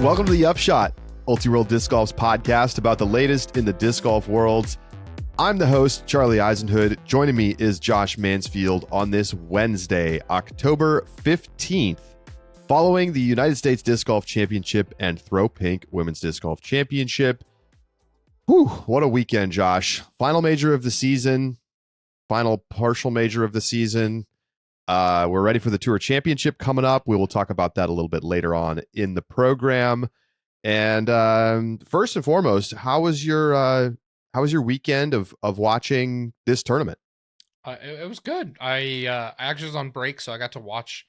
Welcome to the Upshot, Ulti-World Disc Golf's podcast about the latest in the disc golf world. I'm the host, Charlie Eisenhood. Joining me is Josh Mansfield on this Wednesday, October 15th, following the United States Disc Golf Championship and Throw Pink Women's Disc Golf Championship. Whew, what a weekend, Josh. Final major of the season, final partial major of the season. We're ready for the Tour Championship coming up. We will talk about that a little bit later on in the program. And first and foremost, how was your weekend of watching this tournament? It was good. I actually was on break, so I got to watch.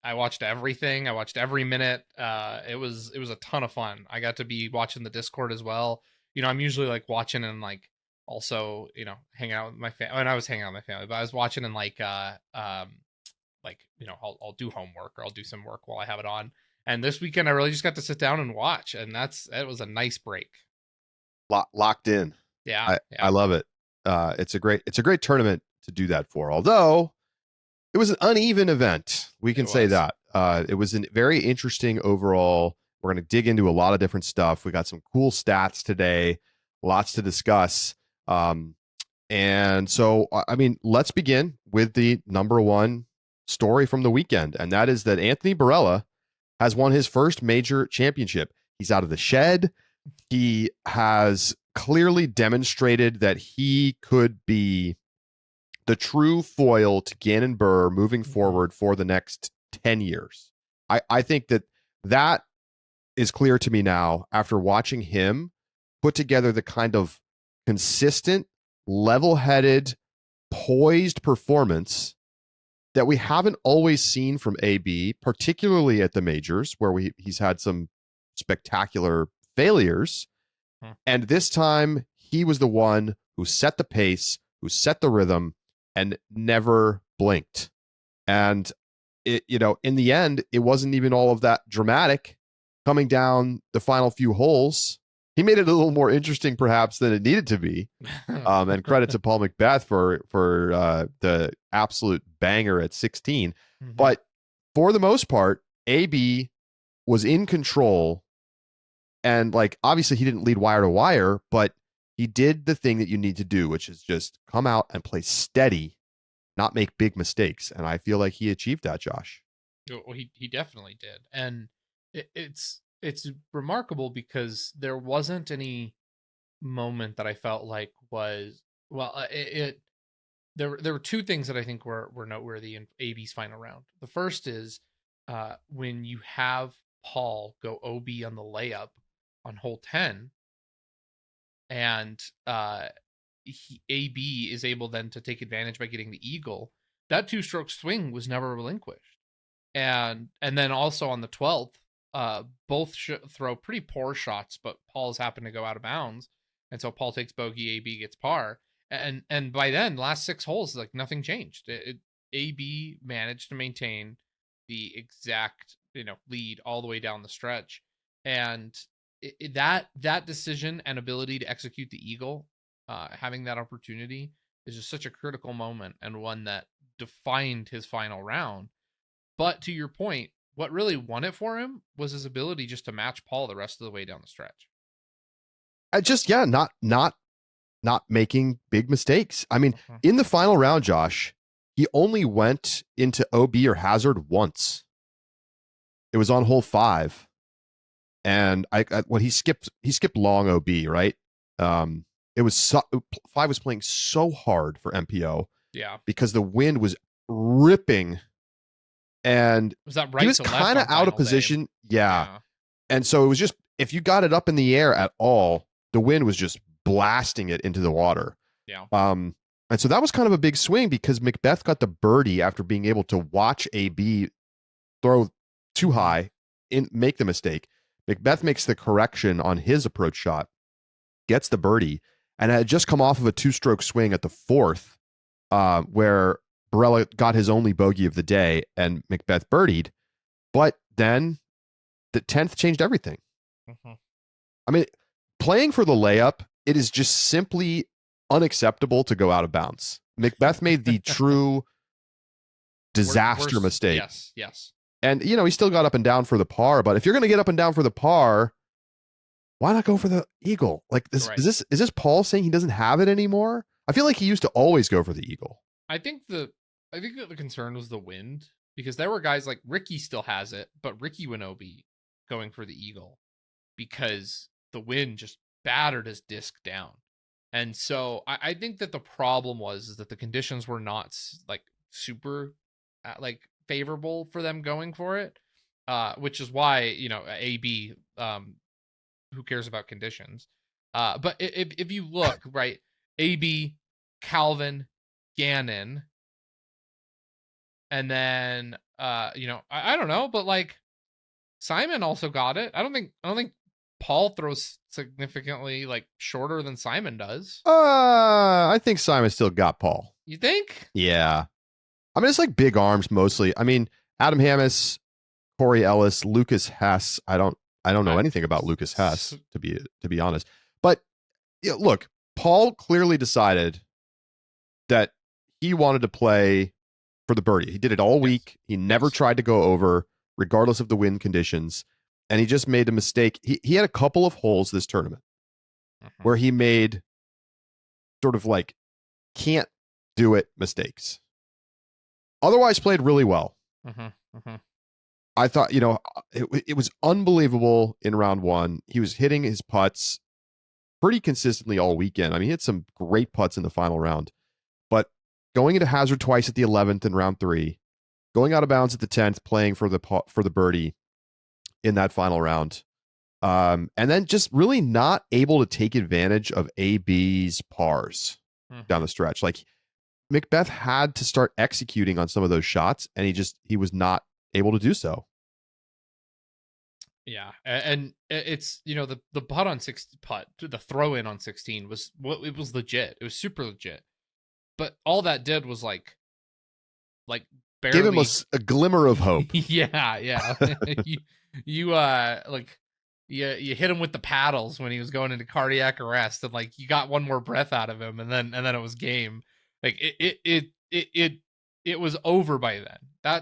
I watched everything. I watched every minute. It was a ton of fun. I got to be watching the Discord as well. You know, I'm usually like watching and like also, you know, hanging out with my family. And I was hanging out with my family, but I was watching and like you know, I'll do homework or I'll do some work while I have it on. And this weekend, I really just got to sit down and watch, and it was a nice break. Locked in. Yeah, I love it. It's a great tournament to do that for. Although it was an uneven event, we can say that. It was a very interesting overall. We're going to dig into a lot of different stuff. We got some cool stats today, lots to discuss. And so, I mean, let's begin with the number one story from the weekend, and that is that Anthony Barela has won his first major championship. He's out of the shed. He has clearly demonstrated that he could be the true foil to Gannon moving forward for the next 10 years. I think that is clear to me now after watching him put together the kind of consistent, level-headed, poised performance that we haven't always seen from AB, particularly at the majors where he's had some spectacular failures. And this time he was the one who set the pace, who set the rhythm, and never blinked. And it, you know, in the end, it wasn't even all of that dramatic. Coming down the final few holes, he made it a little more interesting, perhaps, than it needed to be. And credit to Paul McBeth for the absolute banger at 16. Mm-hmm. But for the most part, AB was in control. And like, obviously, he didn't lead wire to wire, but he did the thing that you need to do, which is just come out and play steady, not make big mistakes. And I feel like he achieved that, Josh. Well, he definitely did. And it's remarkable because there wasn't any moment that I felt like was, well, there were two things that I think were noteworthy in AB's final round. The first is when you have Paul go OB on the layup on hole 10, and AB is able then to take advantage by getting the eagle. That two-stroke swing was never relinquished. And then also on the 12th, both throw pretty poor shots, but Paul's happened to go out of bounds, and so Paul takes bogey, AB gets par, and by then, last 6 holes, like nothing changed. AB managed to maintain the exact lead all the way down the stretch, and that decision and ability to execute the eagle, having that opportunity is just such a critical moment and one that defined his final round. But to your point, what really won it for him was his ability just to match Paul the rest of the way down the stretch. Not making big mistakes. I mean, in the final round, Josh, he only went into OB or hazard once. It was on hole 5, and he skipped long OB, right? It was 5 was playing so hard for MPO, because the wind was ripping. And was that right? He was kind of out of position. Yeah. And so it was just, if you got it up in the air at all, the wind was just blasting it into the water. Yeah. And so that was kind of a big swing because McBeth got the birdie after being able to watch AB throw too high and make the mistake. McBeth makes the correction on his approach shot, gets the birdie, and had just come off of a 2-stroke swing at the 4th, where Barela got his only bogey of the day and McBeth birdied. But then the 10th changed everything. I mean, playing for the layup, it is just simply unacceptable to go out of bounds. Macbeth made the true disaster mistake. Yes. And, he still got up and down for the par. But if you're going to get up and down for the par, why not go for the eagle? Like, is this Paul saying he doesn't have it anymore? I feel like he used to always go for the eagle. I think that the concern was the wind, because there were guys like Ricky still has it, but Ricky Winobi going for the eagle because the wind just battered his disc down. And so I think that the problem was that the conditions were not like super favorable for them going for it, which is why, AB, who cares about conditions? But if you look, right, AB, Calvin, Gannon, and then I don't know, but like Simon also got it. I don't think Paul throws significantly like shorter than Simon does. I think Simon still got Paul. You think? Yeah. I mean, it's like big arms mostly. I mean, Adam Hammis, Corey Ellis, Lucas Hess. I don't know anything about Lucas Hess, to be honest. But look, Paul clearly decided that he wanted to play for the birdie. He did it all week. He never tried to go over, regardless of the wind conditions. And he just made a mistake. He had a couple of holes this tournament where he made sort of like can't do it mistakes. Otherwise played really well. I thought, it was unbelievable in round one. He was hitting his putts pretty consistently all weekend. I mean, he had some great putts in the final round. But going into hazard twice at the 11th in round 3, going out of bounds at the 10th, playing for the birdie in that final round, and then just really not able to take advantage of AB's pars down the stretch. Like, Macbeth had to start executing on some of those shots, and he was not able to do so. Yeah, and it's the putt on the throw in on 16 was it was legit. It was super legit, but all that did was like barely give him a glimmer of hope. yeah. you hit him with the paddles when he was going into cardiac arrest, and like you got one more breath out of him, and then it was game. Like it was over by then.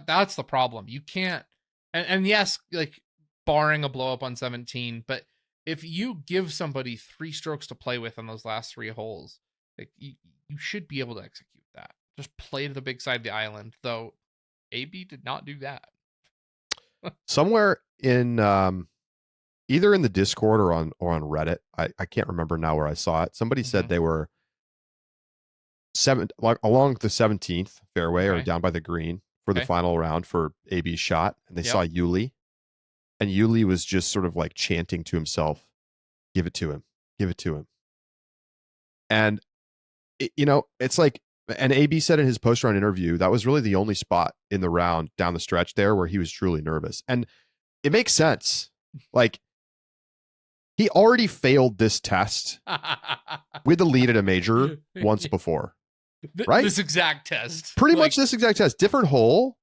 That's the problem. You can't, and yes, like barring a blow up on 17, but if you give somebody 3 strokes to play with on those last 3 holes, like you should be able to execute that. Just play to the big side of the island, though AB did not do that. Somewhere in either in the Discord or on Reddit, I can't remember now where I saw it. Somebody said they were along the 17th fairway or down by the green for the final round for AB's shot, and they saw Yuli, and Yuli was just sort of like chanting to himself, give it to him, and it's like, and AB said in his post-round interview that was really the only spot in the round down the stretch there where he was truly nervous, and it makes sense. Like, he already failed this test with a lead at a major once before. Right? This exact test. Pretty much this exact test. Different hole.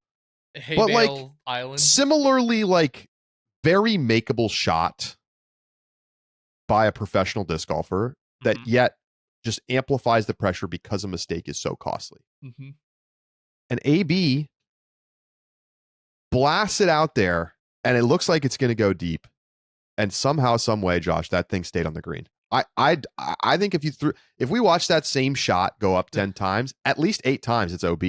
But like Island. Similarly, like very makeable shot by a professional disc golfer that yet just amplifies the pressure because a mistake is so costly. And AB blasts it out there, and it looks like it's going to go deep. And somehow, some way, Josh, that thing stayed on the green. I think if we watch that same shot go up 10 times, at least 8 times it's OB.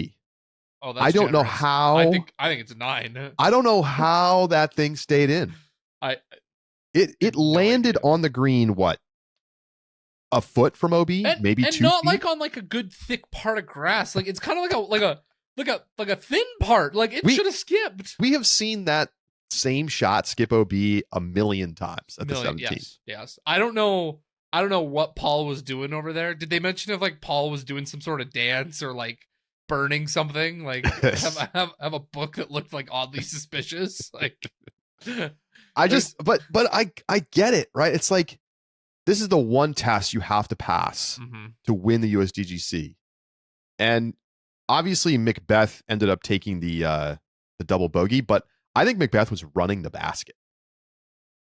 Oh, that's I don't generous. know how. I think it's 9. I don't know how that thing stayed in. It landed on the green. What? A foot from OB, maybe 2 and not feet? like on like a good thick part of grass. Like it's kind of like a thin part. Like it should have skipped. We have seen that same shot skip OB a million times at the 17th. Yes. I don't know what Paul was doing over there. Did they mention if like Paul was doing some sort of dance or like burning something? Like have a book that looked like oddly suspicious. Like I get it, right? It's like, this is the one test you have to pass to win the USDGC. And obviously Macbeth ended up taking the double bogey, but I think Macbeth was running the basket.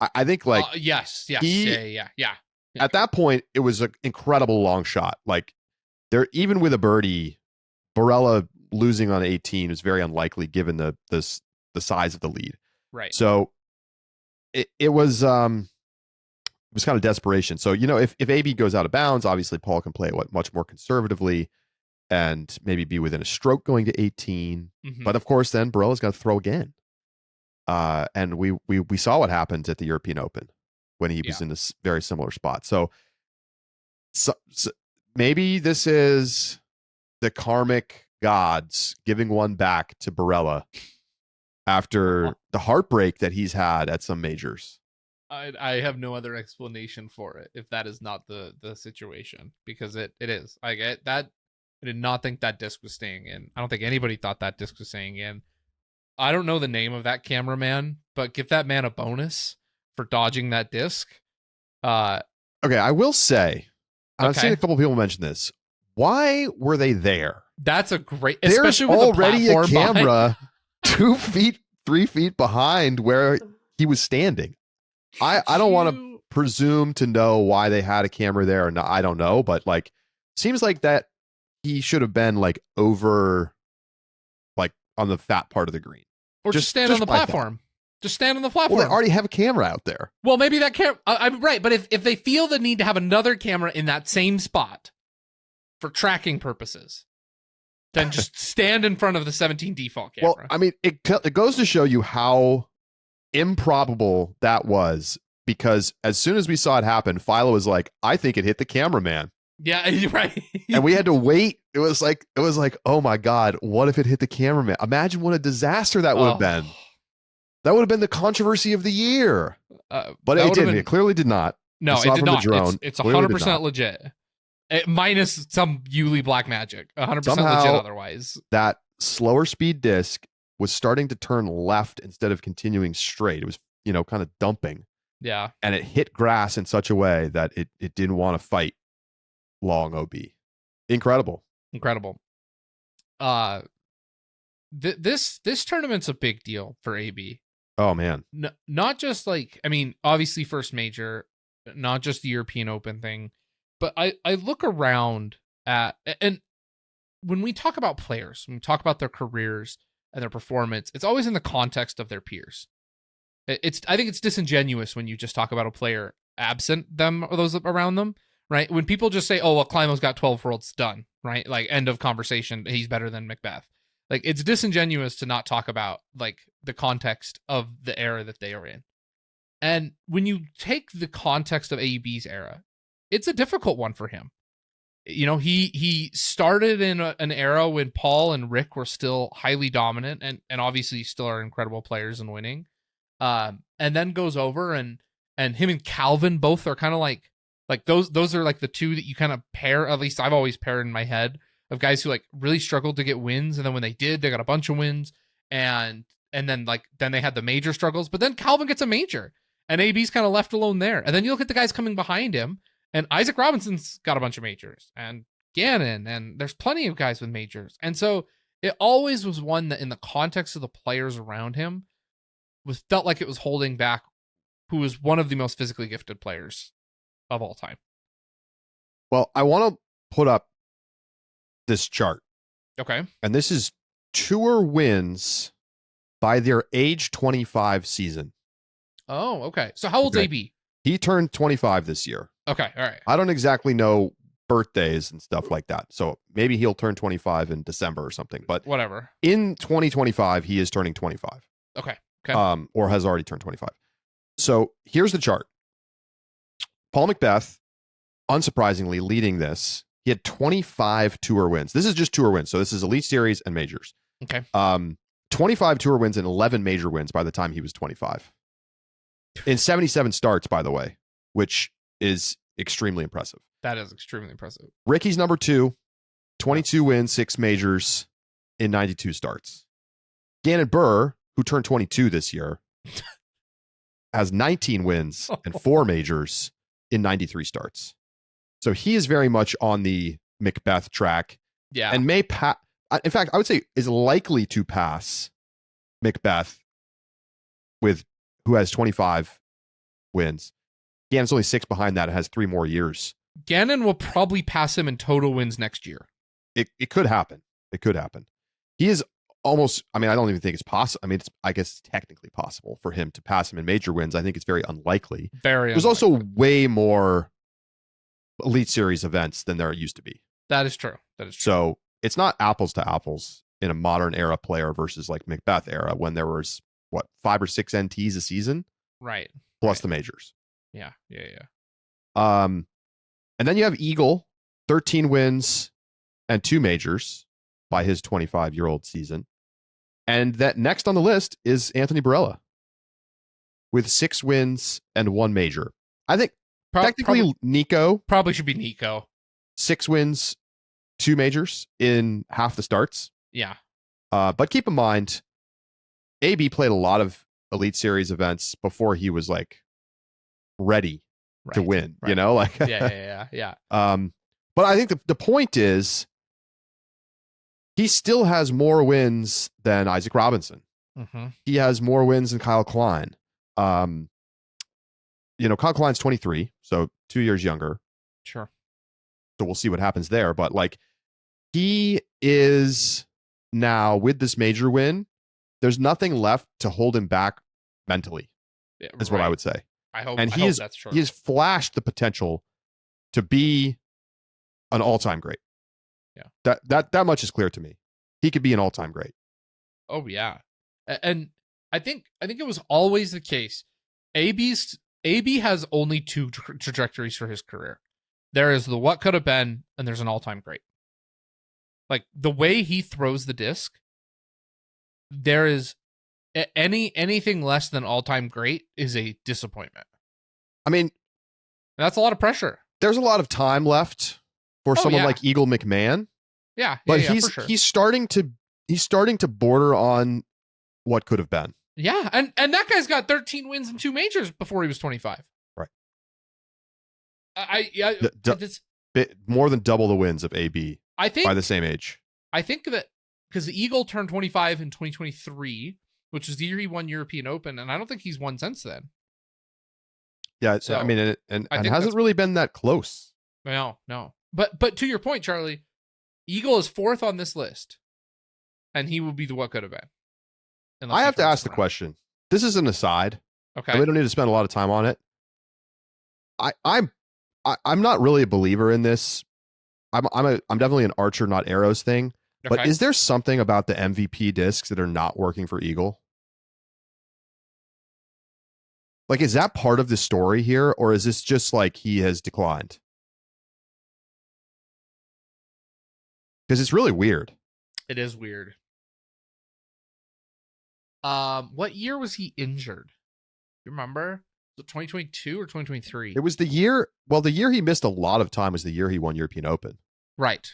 I think like yes. At that point, it was an incredible long shot. Like there, even with a birdie, Barela losing on 18 is very unlikely given the size of the lead. Right. So it was kind of desperation. So, if AB goes out of bounds, obviously Paul can play it much more conservatively and maybe be within a stroke going to 18. Mhm. But of course, then Barela's got to throw again. And we saw what happened at the European Open when he was in this very similar spot. So maybe this is the karmic gods giving one back to Barela after the heartbreak that he's had at some majors. I have no other explanation for it if that is not the situation, because it is. I get that. I did not think that disc was staying in. I don't think anybody thought that disc was staying in. I don't know the name of that cameraman, but give that man a bonus for dodging that disc. Okay, I will say, I've seen a couple people mention this. Why were they there? That's a great. There's especially with already a camera behind. 3 feet behind where he was standing. I don't want to presume to know why they had a camera there, or not. I don't know, but like, seems like that he should have been like over, like on the fat part of the green, or just stand on the platform. Just stand on the platform. Well, they already have a camera out there. Well, maybe that camera. I'm right, but if they feel the need to have another camera in that same spot for tracking purposes, then just stand in front of the 17 default camera. Well, I mean, it goes to show you how improbable that was, because as soon as we saw it happen, Philo was like, I think it hit the cameraman. Yeah, you're right. And we had to wait. It was like, oh my God, what if it hit the cameraman? Imagine what a disaster that would have been. That would have been the controversy of the year. But it didn't. It clearly did not. No, it did not. It's 100% legit. Minus some Yuli black magic. 100% Somehow, legit otherwise. That slower speed disc was starting to turn left instead of continuing straight. It was, kind of dumping. Yeah. And it hit grass in such a way that it didn't want to fight long OB. Incredible. This tournament's a big deal for AB. Oh man. Not just like, I mean, obviously first major, not just the European Open thing, but I look around at, and when we talk about players, when we talk about their careers and their performance, it's always in the context of their peers. I think it's disingenuous when you just talk about a player absent them or those around them, right? When people just say, oh, well, Climo's got 12 worlds done, right? Like, end of conversation. He's better than Macbeth. Like, it's disingenuous to not talk about like the context of the era that they are in. And when you take the context of AEB's era, it's a difficult one for him. He started in an era when Paul and Rick were still highly dominant and obviously still are incredible players and winning. And then goes over and him and Calvin both are kind of like those are like the two that you kind of pair. At least I've always paired in my head of guys who like really struggled to get wins, and then when they did, they got a bunch of wins, and then they had the major struggles, but then Calvin gets a major, and AB's kind of left alone there. And then you look at the guys coming behind him, and Isaac Robinson's got a bunch of majors, and Gannon, and there's plenty of guys with majors, and so it always was one that in the context of the players around him felt like it was holding back who was one of the most physically gifted players of all time. Well, I want to put up this chart. Okay. And this is tour wins by their age 25 season. Oh, okay. So how old's AB? He turned 25 this year. Okay. All right. I don't exactly know birthdays and stuff like that. So maybe he'll turn 25 in December or something, but whatever. In 2025, he is turning 25. Okay. Or has already turned 25. So here's the chart. Paul Macbeth, unsurprisingly, leading this. He had 25 tour wins. This is just tour wins. So this is Elite Series and majors. Okay. 25 tour wins and 11 major wins by the time he was 25. In 77 starts, by the way, which is extremely impressive. That is extremely impressive. Ricky's number 2, 22 wins, 6 majors in 92 starts. Gannon Burr, who turned 22 this year, has 19 wins and 4 majors in 93 starts. So he is very much on the Macbeth track. Yeah. And may in fact, I would say is likely to pass Macbeth who has 25 wins. Gannon's only 6 behind that and has 3 more years Gannon will probably pass him in total wins next year. It could happen. It could happen. He is almost, I mean, I don't even think it's possible. I mean, I guess it's technically possible for him to pass him in major wins. I think it's very unlikely. There's also way more Elite Series events than there used to be. That is true. So it's not apples to apples in a modern era player versus like Macbeth era when there was, 5 or 6 NTs a season? Right. Plus the majors. Yeah. And then you have Eagle, 13 wins and 2 majors by his 25-year-old season. And that next on the list is Anthony Barela with 6 wins and 1 major. I think technically Nico probably should be Nico. 6 wins, 2 majors in half the starts. Yeah. But keep in mind, AB played a lot of Elite Series events before he was like ready to win, you know, like yeah. But I think the point is he still has more wins than Isaac Robinson. Mm-hmm. He has more wins than Kyle Klein. You know, Kyle Klein's 23, so 2 years younger. Sure. So we'll see what happens there. But like he is now with this major win, there's nothing left to hold him back mentally, is what I would say. I hope that's true. He has flashed the potential to be an all-time great. Yeah. That much is clear to me. He could be an all-time great. Oh yeah. And I think it was always the case. AB has only 2 trajectories for his career. There is the what could have been, and there's an all-time great. Like the way he throws the disc, there is anything less than all-time great is a disappointment. I mean, that's a lot of pressure. There's a lot of time left for someone like Eagle McMahon. Yeah, but for sure. he's starting to border on what could have been. Yeah, and that guy's got 13 wins and 2 majors before he was 25. Right. More than double the wins of AB. I think by the same age. I think that because the Eagle turned 25 in 2023, which is the year he won European Open, and I don't think he's won since then. Yeah, so, I mean, and hasn't really been that close. No. But to your point, Charlie, Eagle is 4th on this list, and he will be the what could have been. I have to ask the question. This is an aside. Okay. We don't need to spend a lot of time on it. I'm not really a believer in this. I'm definitely an Archer, not Arrows thing. But is there something about the MVP discs that are not working for Eagle? Like, is that part of the story here, or is this just like he has declined? Because it's really weird. It is weird. What year was he injured? You remember? Was it 2022 or 2023? It was the year. Well, the year he missed a lot of time was the year he won European Open. Right.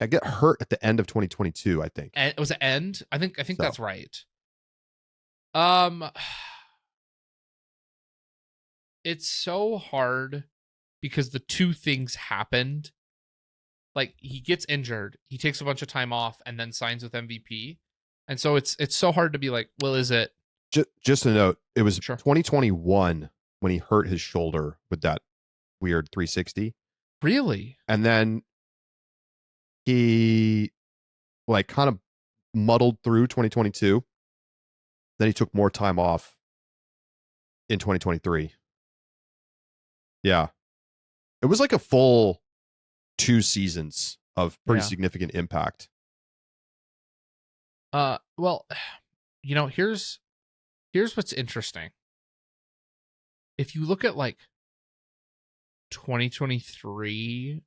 I get hurt at the end of 2022, I think. And it was the end? I think so. That's right. It's so hard because the 2 things happened. Like, he gets injured, he takes a bunch of time off, and then signs with MVP. And so it's so hard to be like, well, is it? Just a note, it was 2021 when he hurt his shoulder with that weird 360. Really? And then he like kind of muddled through 2022. Then he took more time off in 2023. Yeah. It was like a full 2 seasons of pretty significant impact. Well, you know, here's what's interesting. If you look at like 2023,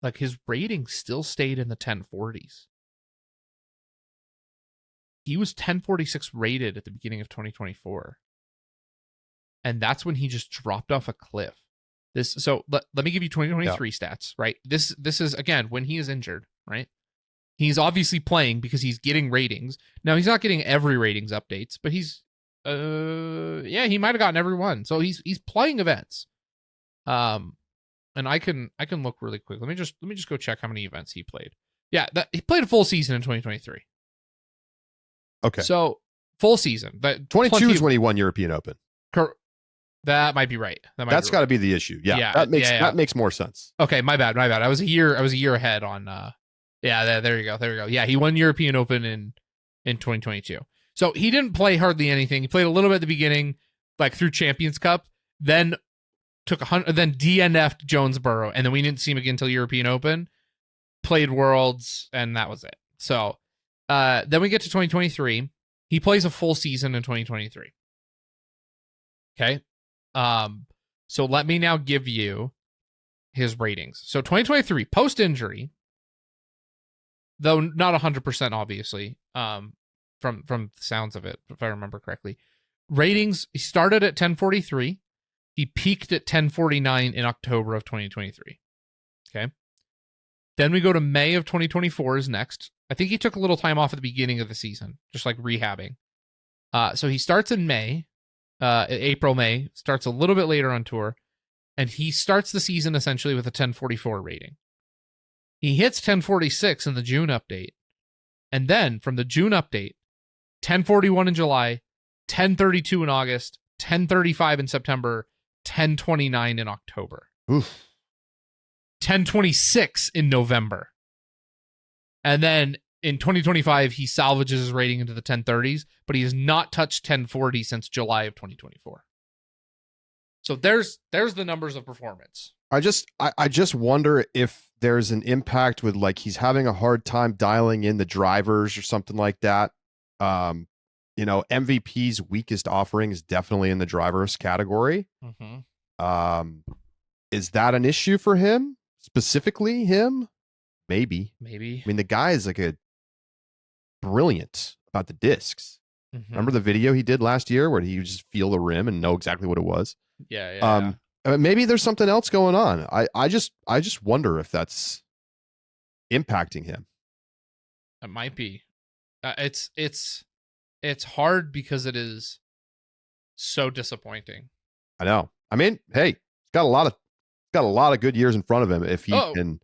like his rating still stayed in the 1040s. He was 1046 rated at the beginning of 2024. And that's when he just dropped off a cliff. So let me give you 2023 stats, right? This is again when he is injured, right? He's obviously playing because he's getting ratings. Now he's not getting every ratings updates, but he's he might have gotten every one. So he's playing events. And I can look really quick. Let me just go check how many events he played. Yeah, he played a full season in 2023. Okay. So full season. 22 is when he won European Open. That might be right. That's got to be the issue. Yeah, that makes more sense. Okay, my bad. I was a year ahead on. There you go. Yeah, he won European Open in 2022. So he didn't play hardly anything. He played a little bit at the beginning, like through Champions Cup. Then took then DNF'd Jonesboro, and then we didn't see him again until European Open. Played Worlds, and that was it. So then we get to 2023. He plays a full season in 2023. Okay. So let me now give you his ratings. So 2023 post injury, though not 100% obviously, from the sounds of it, if I remember correctly. Ratings, he started at 1043. He peaked at 1049 in October of 2023. Okay. Then we go to May of 2024 is next. I think he took a little time off at the beginning of the season, just like rehabbing. So he starts in May, April, May, starts a little bit later on tour, and he starts the season essentially with a 1044 rating. He hits 1046 in the June update, and then from the June update, 1041 in July, 1032 in August, 1035 in September, 1029 in October. Oof. 1026 in November. And then in 2025, he salvages his rating into the 1030s, but he has not touched 1040 since July of 2024. So there's the numbers of performance. I just wonder if there's an impact with, like, he's having a hard time dialing in the drivers or something like that. MVP's weakest offering is definitely in the drivers category. Mm-hmm. Is that an issue for him? Specifically him? Maybe. I mean, the guy is brilliant about the discs. Mm-hmm. Remember the video he did last year where he would just feel the rim and know exactly what it was? Yeah. Maybe there's something else going on. I just wonder if that's impacting him. It might be. It's hard because it is so disappointing. I know. I mean, hey, he's got a lot of good years in front of him if he can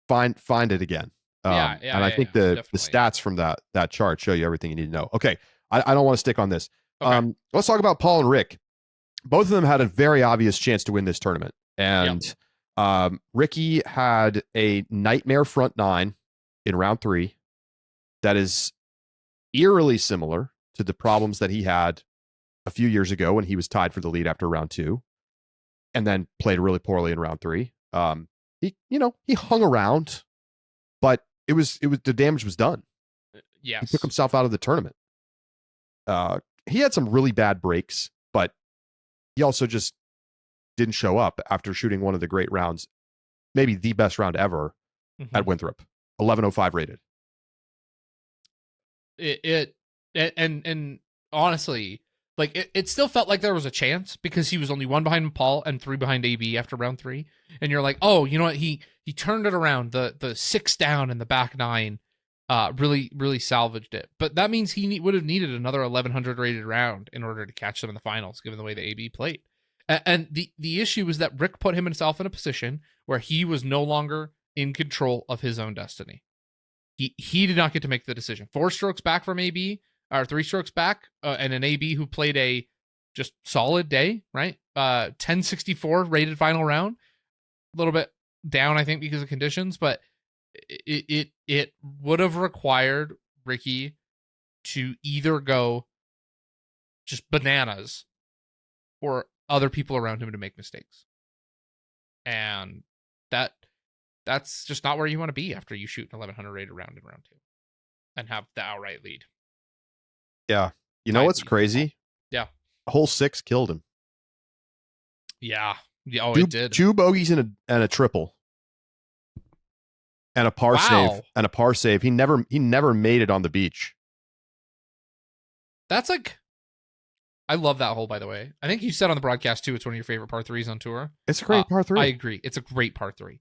find it again. And I think the stats from that chart show you everything you need to know. Okay, I don't want to stick on this. Okay. Let's talk about Paul and Rick. Both of them had a very obvious chance to win this tournament, and Ricky had a nightmare front nine in round 3 that is eerily similar to the problems that he had a few years ago when he was tied for the lead after round 2 and then played really poorly in round 3. He hung around, but it was the damage was done. Yes. He took himself out of the tournament. He had some really bad breaks, but he also just didn't show up after shooting one of the great rounds, maybe the best round ever at Winthrop, 1105 rated. And honestly, like it still felt like there was a chance because he was only 1 behind Paul and 3 behind AB after round 3, and you're like, oh, you know what? He turned it around. The 6 down in the back 9, really salvaged it. But that means he would have needed another 1100 rated round in order to catch them in the finals, given the way the AB played. And the issue is that Rick put himself in a position where he was no longer in control of his own destiny. He did not get to make the decision. 4 strokes back from AB, or 3 strokes back, and an AB who played a just solid day, right? 1064 rated final round. A little bit down, I think, because of conditions, but it would have required Ricky to either go just bananas or other people around him to make mistakes. And that's just not where you want to be after you shoot an 1100 rated round in round 2 and have the outright lead. Yeah. You know what's crazy? Yeah. Hole 6 killed him. Yeah. It did. 2 bogeys and a triple. And a par save. He never made it on the beach. That's like, I love that hole, by the way. I think you said on the broadcast too, it's one of your favorite par 3s on tour. It's a great par 3. I agree. It's a great par 3.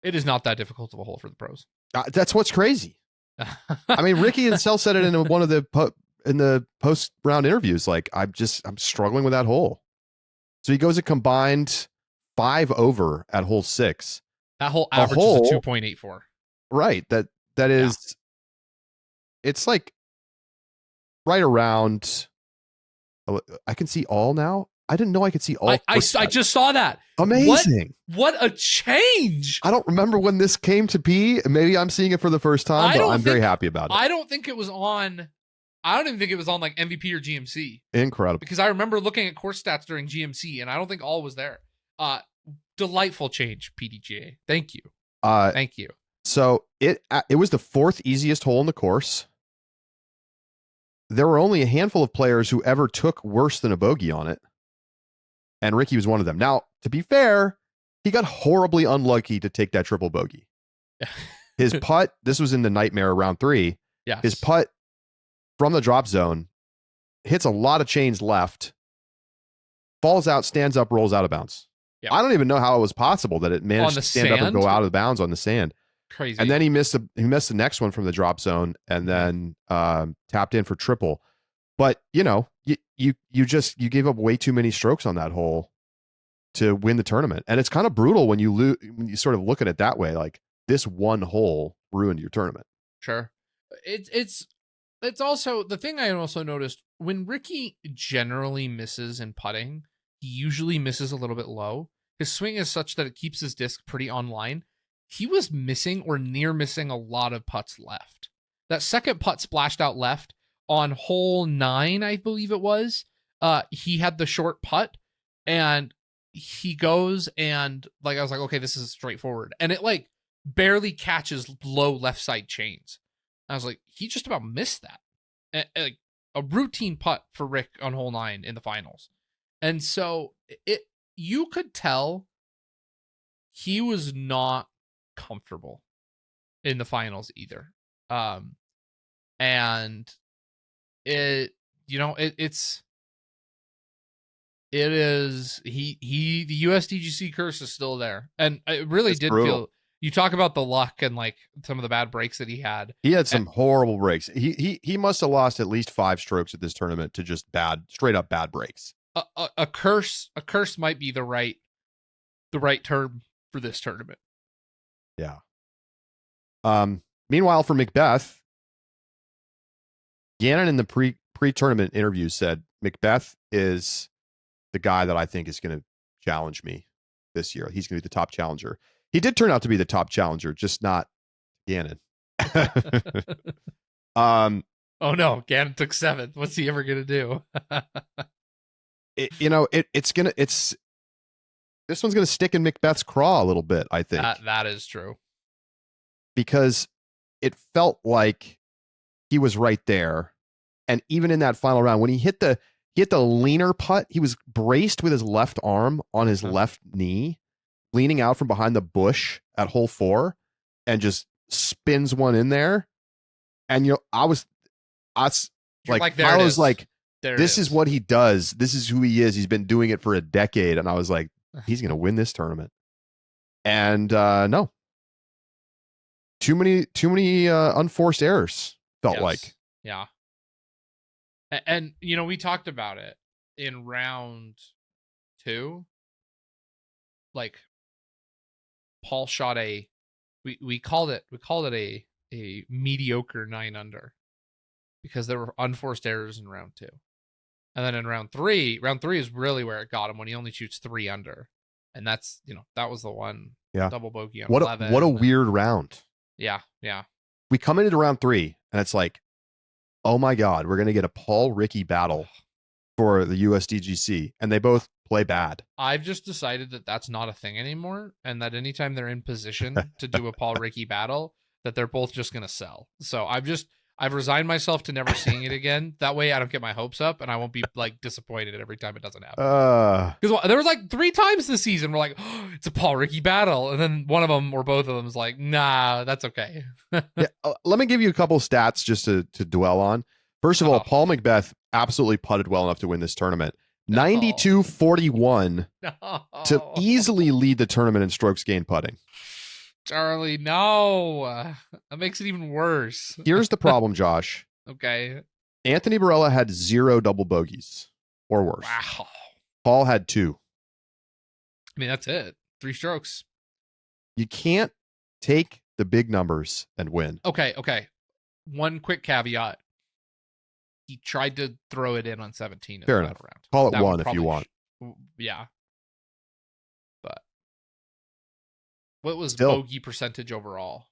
It is not that difficult of a hole for the pros. That's what's crazy. I mean, Ricky himself said it in one of the post round interviews. Like, I'm struggling with that hole. So he goes a combined 5 over at hole 6. That hole averages a 2.84. Right. That is, it's like right around I can see all now. I didn't know I could see all. I just saw that. Amazing. What a change. I don't remember when this came to be. Maybe I'm seeing it for the first time, but I'm very happy about it. I don't think it was on. I don't even think it was on like MVP or GMC. Incredible. Because I remember looking at course stats during GMC, and I don't think all was there. Delightful change, PDGA. Thank you. Thank you. So it was the fourth easiest hole in the course. There were only a handful of players who ever took worse than a bogey on it. And Ricky was one of them. Now, to be fair, he got horribly unlucky to take that triple bogey. His putt, this was in the nightmare round 3. Yes. His putt from the drop zone hits a lot of chains left, falls out, stands up, rolls out of bounds. Yep. I don't even know how it was possible that it managed to stand up and go out of bounds on the sand. Crazy. And then he missed the next one from the drop zone and then tapped in for triple. But you gave up way too many strokes on that hole to win the tournament. And it's kind of brutal when you sort of look at it that way, like this one hole ruined your tournament. Sure. It's also the thing I also noticed when Ricky generally misses in putting, he usually misses a little bit low. His swing is such that it keeps his disc pretty online. He was missing or near missing a lot of putts left. That second putt splashed out left on hole 9, I believe it was. He had the short putt and he goes and like, I was like, okay, this is straightforward. And it like barely catches low left side chains. I was like, he just about missed that. Like a routine putt for Rick on hole 9 in the finals. And so you could tell he was not comfortable in the finals either. And the USDGC curse is still there. And it really did feel, you talk about the luck and like some of the bad breaks that he had. He had some horrible breaks. He must have lost at least 5 strokes at this tournament to just straight up bad breaks. A curse might be the right term for this tournament. Yeah. Meanwhile, for Macbeth, Gannon in the pre-tournament interview said Macbeth is the guy that I think is going to challenge me this year. He's going to be the top challenger. He did turn out to be the top challenger, just not Gannon. Oh no, Gannon took 7th. What's he ever going to do? This one's going to stick in Macbeth's craw a little bit, I think. That is true. Because it felt like he was right there. And even in that final round, when he hit the leaner putt, he was braced with his left arm on his left knee, leaning out from behind the bush at hole 4 and just spins one in there. And I was like, this is what he does. This is who he is. He's been doing it for a decade. And I was like, he's going to win this tournament. And no. Too many unforced errors, felt like. Yeah. And we talked about it in round 2. Like Paul shot we called it a mediocre 9 under because there were unforced errors in round 2. And then in round 3 is really where it got him when he only shoots 3 under. And that's, that was the one double bogey on 11. What a weird round. Yeah, yeah. We come into round 3 and it's like, oh my God, we're going to get a Paul Ricky battle for the USDGC. And they both play bad. I've just decided that that's not a thing anymore. And that anytime they're in position to do a Paul Ricky battle, that they're both just going to sell. So I've resigned myself to never seeing it again. That way I don't get my hopes up and I won't be like disappointed every time it doesn't happen. Because there was like 3 times this season we're like, oh, it's a Paul Ricky battle. And then one of them or both of them is like, nah, that's okay. Yeah, let me give you a couple stats just to dwell on. First of all, Paul Macbeth absolutely putted well enough to win this tournament. 92-41 to easily lead the tournament in strokes gained putting. Charlie, no. That makes it even worse. Here's the problem, Josh. Okay. Anthony Barela had 0 double bogeys or worse. Wow. Paul had 2. I mean, that's it. 3 strokes. You can't take the big numbers and win. Okay. One quick caveat. he tried to throw it in on 17. Fair enough. Round. Call it That would one if you probably want. Yeah. But what was Still. bogey percentage overall?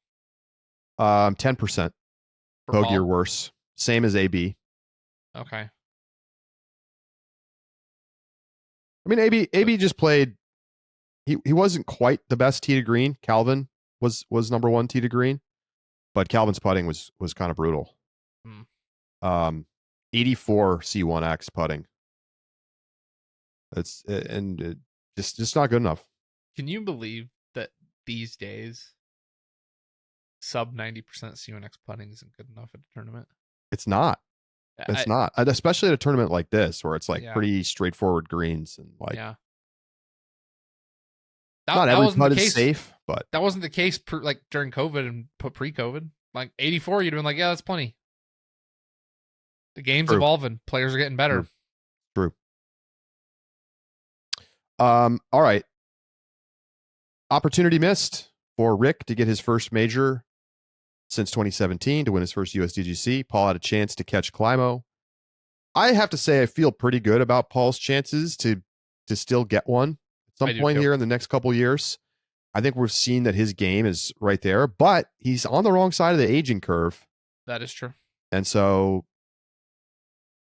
10%. For Bogey Paul? or worse. Same as AB. Okay. I mean, AB just played. He wasn't quite the best tee to green. Calvin was number one tee to green, but Calvin's putting was kind of brutal. 84 C1X putting. It's just not good enough. Can you believe that these days sub 90% C1X putting isn't good enough at a tournament? It's not. It's not, and especially at a tournament like this where it's like pretty straightforward greens and like. Yeah. Not every putt is safe, but that wasn't the case like during COVID and pre-COVID. Like 84, you'd have been like, yeah, that's plenty. The game's evolving. Players are getting better. True. All right. Opportunity missed for Rick to get his first major since 2017 to win his first USDGC. Paul had a chance to catch Climo. I have to say I feel pretty good about Paul's chances to still get one at some point here in the next couple years. I think we've seen that his game is right there, but he's on the wrong side of the aging curve. That is true. And so,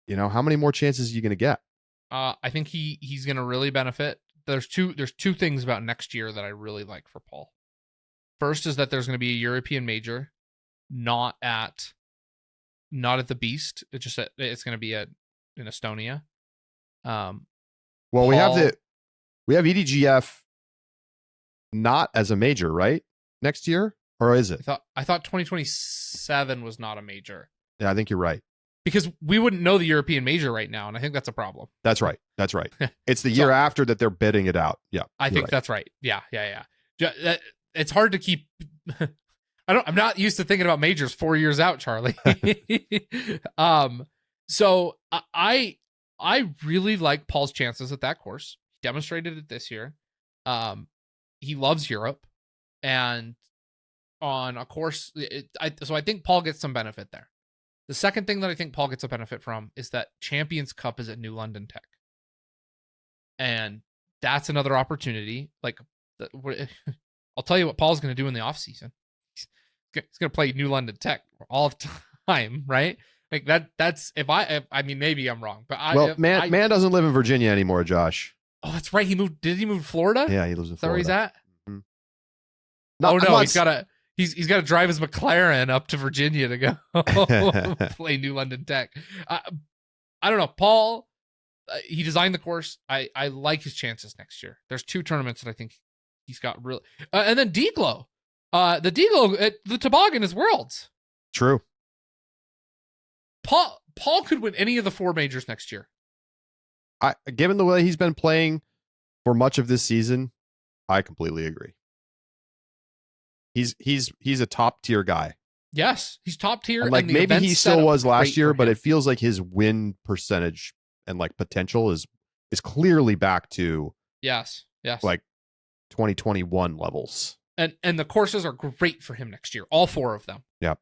how many more chances are you going to get? I think he's going to really benefit. There's two things about next year that I really like for Paul. First is that there's going to be a European major, not at the Beast. It's going to be in Estonia. Well, we have EDGF not as a major, right? Next year, or is it? I thought 2027 was not a major. Yeah, I think you're right. Because we wouldn't know the European major right now, and I think that's a problem. That's right. It's the year after that they're bidding it out. Yeah, I think that's right. Yeah. It's hard to keep. I'm not used to thinking about majors 4 years out, Charlie. So I really like Paul's chances at that course. He demonstrated it this year. He loves Europe, and on a course, so I think Paul gets some benefit there. The second thing that I think Paul gets a benefit from is that Champions Cup is at New London Tech. And that's another opportunity. Like, I'll tell you what Paul's going to do in the offseason. He's going to play New London Tech all the time, right? Like that's I mean, maybe I'm wrong, but man doesn't live in Virginia anymore, Josh. Oh, that's right. Did he move to Florida? Yeah, he lives in Florida. Is that where he's at? Mm-hmm. He's got to drive his McLaren up to Virginia to go play New London Tech. I don't know. Paul, he designed the course. I like his chances next year. There's two tournaments that I think he's got really. And then D-Glow. The D-Glow, the toboggan is Worlds. True. Paul could win any of the four majors next year. Given the way he's been playing for much of this season, I completely agree. He's a top tier guy. Yes, he's top tier. And maybe he still was last year, but it feels like his win percentage and potential is clearly back to yes, like 2021 levels. And the courses are great for him next year, all four of them. Yeah,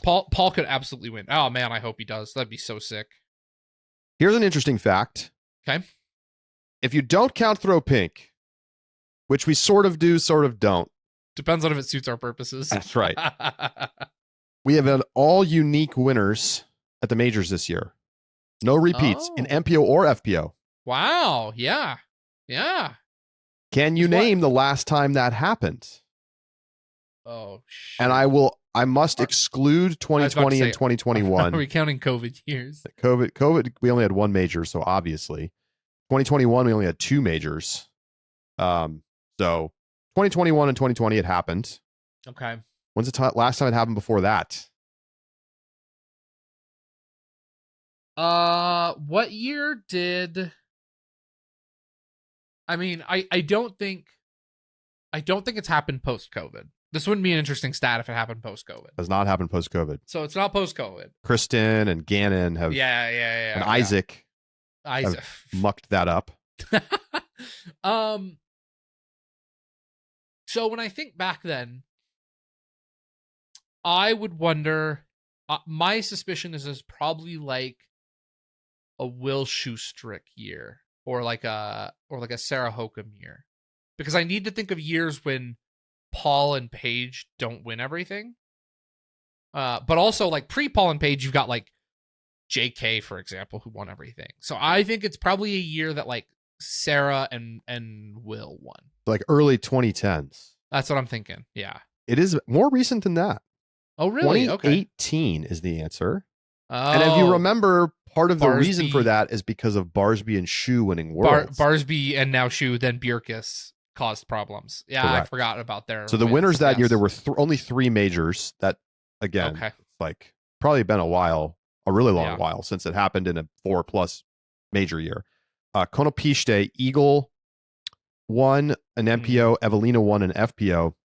Paul could absolutely win. Oh man, I hope he does. That'd be so sick. Here's an interesting fact. Okay, if you don't count throw pink, which we sort of do, sort of don't. Depends on if it suits our purposes. That's right. We have an all unique winners at the majors this year. No repeats in MPO or FPO. Wow. Yeah. Can you name the last time that happened? Oh, shit. And I must exclude 2020 and 2021. Are we counting COVID years? COVID, we only had one major, so obviously. 2021, we only had two majors. So 2021 and 2020, it happened. Okay. When's the last time it happened before that? What year did? I mean, I don't think it's happened post-COVID. This wouldn't be an interesting stat if it happened post-COVID. Does not happen post-COVID. So it's not post-COVID. Kristen and Gannon have. Yeah. And Isaac. Have mucked that up. So when I think back then, I would wonder, my suspicion is probably like Will Schustrick year or like a Sarah Hokum year, because I need to think of years when Paul and Paige don't win everything. But also like pre-Paul and Paige, you've got like JK, for example, who won everything. So I think it's probably a year that like Sarah and Will won. Like early 2010s. That's what I'm thinking. Yeah. It is more recent than that. Oh, really? Okay. 2018 is the answer. Oh, and if you remember, part of the reason Barsby. for that is because of Barsby and Shu winning Worlds. Barsby and now Shu, then Bjerkes caused problems. Yeah, Correct. I forgot about their So the wins. winners that year, Yes. there were only 3 majors. That, again, Okay. it's like probably been a really long Yeah. while since it happened in a 4+ major year. Konopiste, Eagle won an MPO, Evelina won an FPO,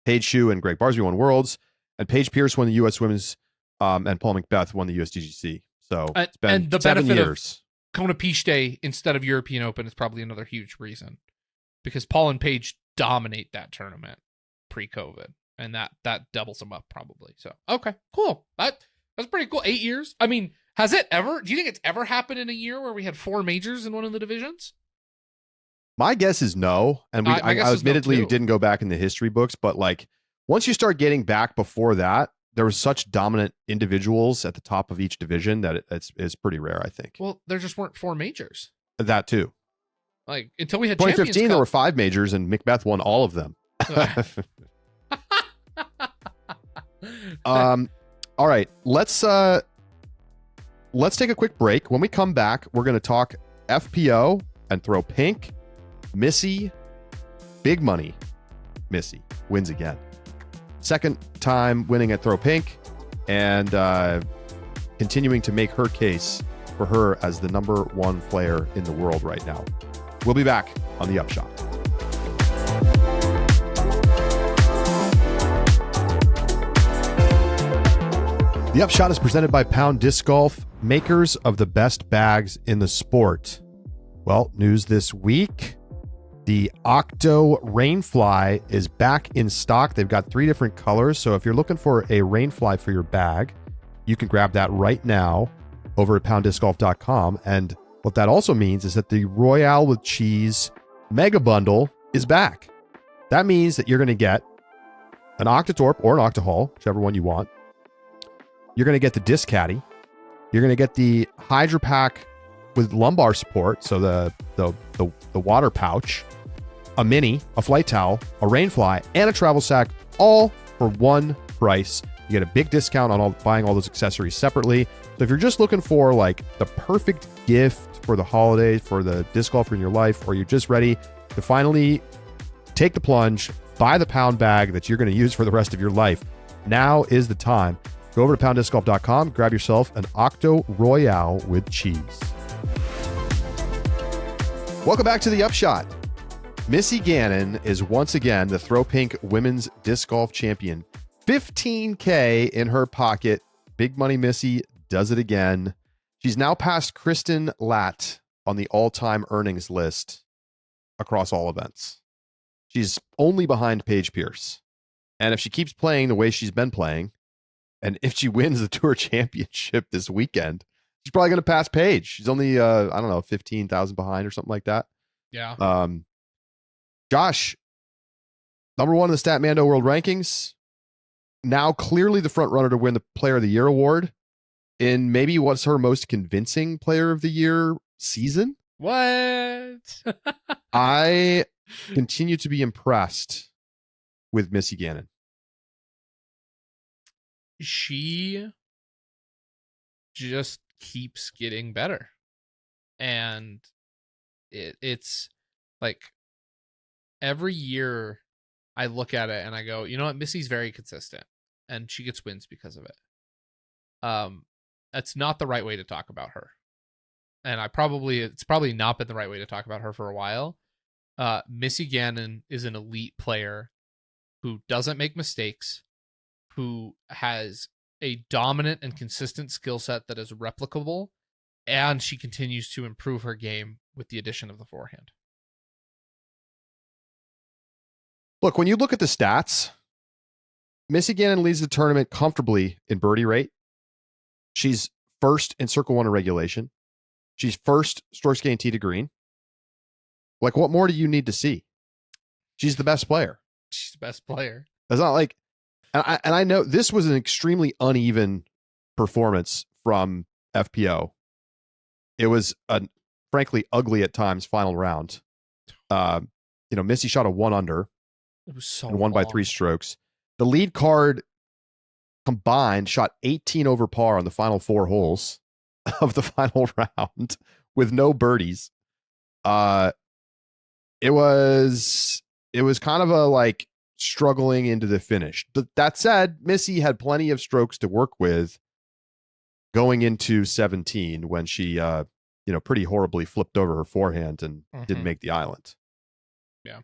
Paige Shu and Greg Barsby won Worlds, and Paige Pierce won the U.S. Women's, and Paul Macbeth won the USDGC. So it's been and the 7 benefit years. of Konopiste instead of European Open is probably another huge reason, because Paul and Paige dominate that tournament pre-COVID, and that doubles them up probably. So okay, cool. That's pretty cool. 8 years. I mean, do you think it's ever happened in a year where we had 4 majors in one of the divisions? My guess is no. And My guess I is no, admittedly too. didn't go back in the history books, but like once you start getting back before that, there was such dominant individuals at the top of each division that it's pretty rare, I think. Well, there just weren't 4 majors. That too. Like until we had 2015, Champions there were Cup. 5 majors and Macbeth won all of them. All right, let's take a quick break. When we come back, we're going to talk FPO and throw pink. Missy, big money. Missy wins again. Second time winning at throw pink, and continuing to make her case for her as the number 1 player in the world right now. We'll be back on the Upshot. The Upshot is presented by Pound Disc Golf, makers of the best bags in the sport. Well, news this week. The Octo Rainfly is back in stock. They've got 3 different colors. So if you're looking for a Rainfly for your bag, you can grab that right now over at pounddiscgolf.com. And what that also means is that the Royale with Cheese Mega Bundle is back. That means that you're going to get an Octotorp or an Octohull, whichever one you want. You're going to get the Disc Caddy. You're going to get the Hydra Pack with lumbar support, so the water pouch, a mini, a flight towel, a Rainfly, and a travel sack, all for one price. You get a big discount on buying all those accessories separately. So if you're just looking for like the perfect gift for the holidays, for the disc golfer in your life, or you're just ready to finally take the plunge, buy the Pound bag that you're going to use for the rest of your life, now is the time. Go over to pounddiscgolf.com, grab yourself an Octo Royale with cheese. Welcome back to the Upshot. Missy Gannon is once again the Throw Pink Women's Disc Golf Champion. $15K in her pocket. Big money Missy does it again. She's now passed Kristen Latt on the all-time earnings list across all events. She's only behind Paige Pierce. And if she keeps playing the way she's been playing, and if she wins the Tour Championship this weekend, she's probably going to pass Paige. She's only, 15,000 behind or something like that. Yeah. Josh, number 1 in the Statmando World Rankings, now clearly the front runner to win the Player of the Year award in maybe what's her most convincing Player of the Year season. What? I continue to be impressed with Missy Gannon. She just keeps getting better, and it's like every year I look at it and I go, you know what, Missy's very consistent and she gets wins because of it. That's not the right way to talk about her, and it's probably not been the right way to talk about her for a while. Missy Gannon is an elite player who doesn't make mistakes, who has a dominant and consistent skill set that is replicable, and she continues to improve her game with the addition of the forehand. Look, when you look at the stats, Missy Gannon leads the tournament comfortably in birdie rate. She's first in Circle 1 of regulation. She's first strokes gained tee to green. Like, what more do you need to see? She's the best player. She's the best player. It's not like, and I know this was an extremely uneven performance from FPO. It was a frankly ugly at times final round. Missy shot a 1 under. It was so and won by 3 strokes. The lead card combined shot 18 over par on the final 4 holes of the final round with no birdies. It was kind of a like struggling into the finish. But that said, Missy had plenty of strokes to work with going into 17 when she pretty horribly flipped over her forehand and didn't make the island. Yeah.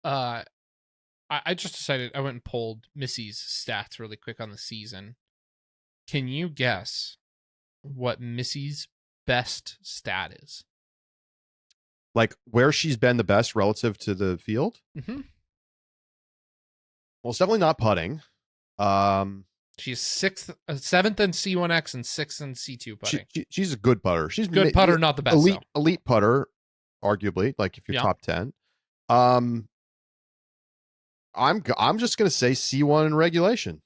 I just decided, I went and pulled Missy's stats really quick on the season. Can you guess what Missy's best stat is? Like where she's been the best relative to the field? Mm-hmm. Well, it's definitely not putting. She's 7th in C1X and 6th in C2 putting. She's a good putter. She's good putter, not the best. Elite putter, arguably. Like if you're top 10. I'm just gonna say C1 in regulation.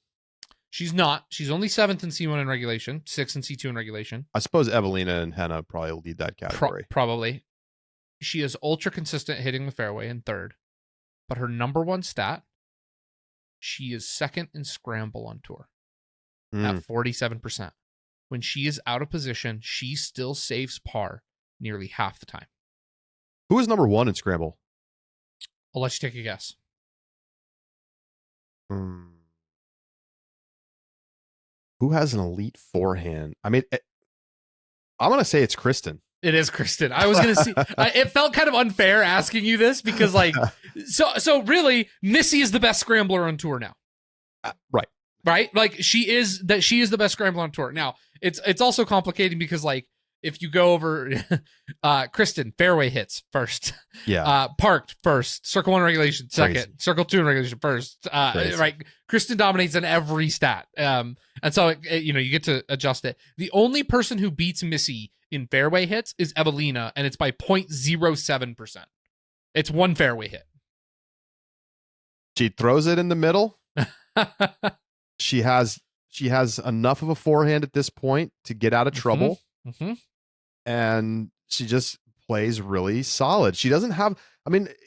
She's not. She's only 7th in C1 in regulation, 6th in C2 in regulation. I suppose Evelina and Henna probably lead that category. Probably. She is ultra consistent hitting the fairway in 3rd, but her number 1 stat, she is 2nd in scramble on tour at 47%. When she is out of position, she still saves par nearly half the time. Who is number 1 in scramble? I'll let you take a guess. Who has an elite forehand? I mean, I'm going to say it's Kristen. It is Kristen. I was going to see. It felt kind of unfair asking you this because, like, so really, Missy is the best scrambler on tour now. Right. Right. Like she is the best scrambler on tour. Now it's also complicating because like if you go over Kristen, fairway hits first. Yeah. Parked first. Circle 1 regulation second. Crazy. Circle 2 in regulation first. Right. Kristen dominates in every stat. And so you get to adjust it. The only person who beats Missy in fairway hits is Evelina, and it's by 0.07%. It's 1 fairway hit. She throws it in the middle. She has enough of a forehand at this point to get out of trouble. Mm-hmm. And she just plays really solid. She doesn't have,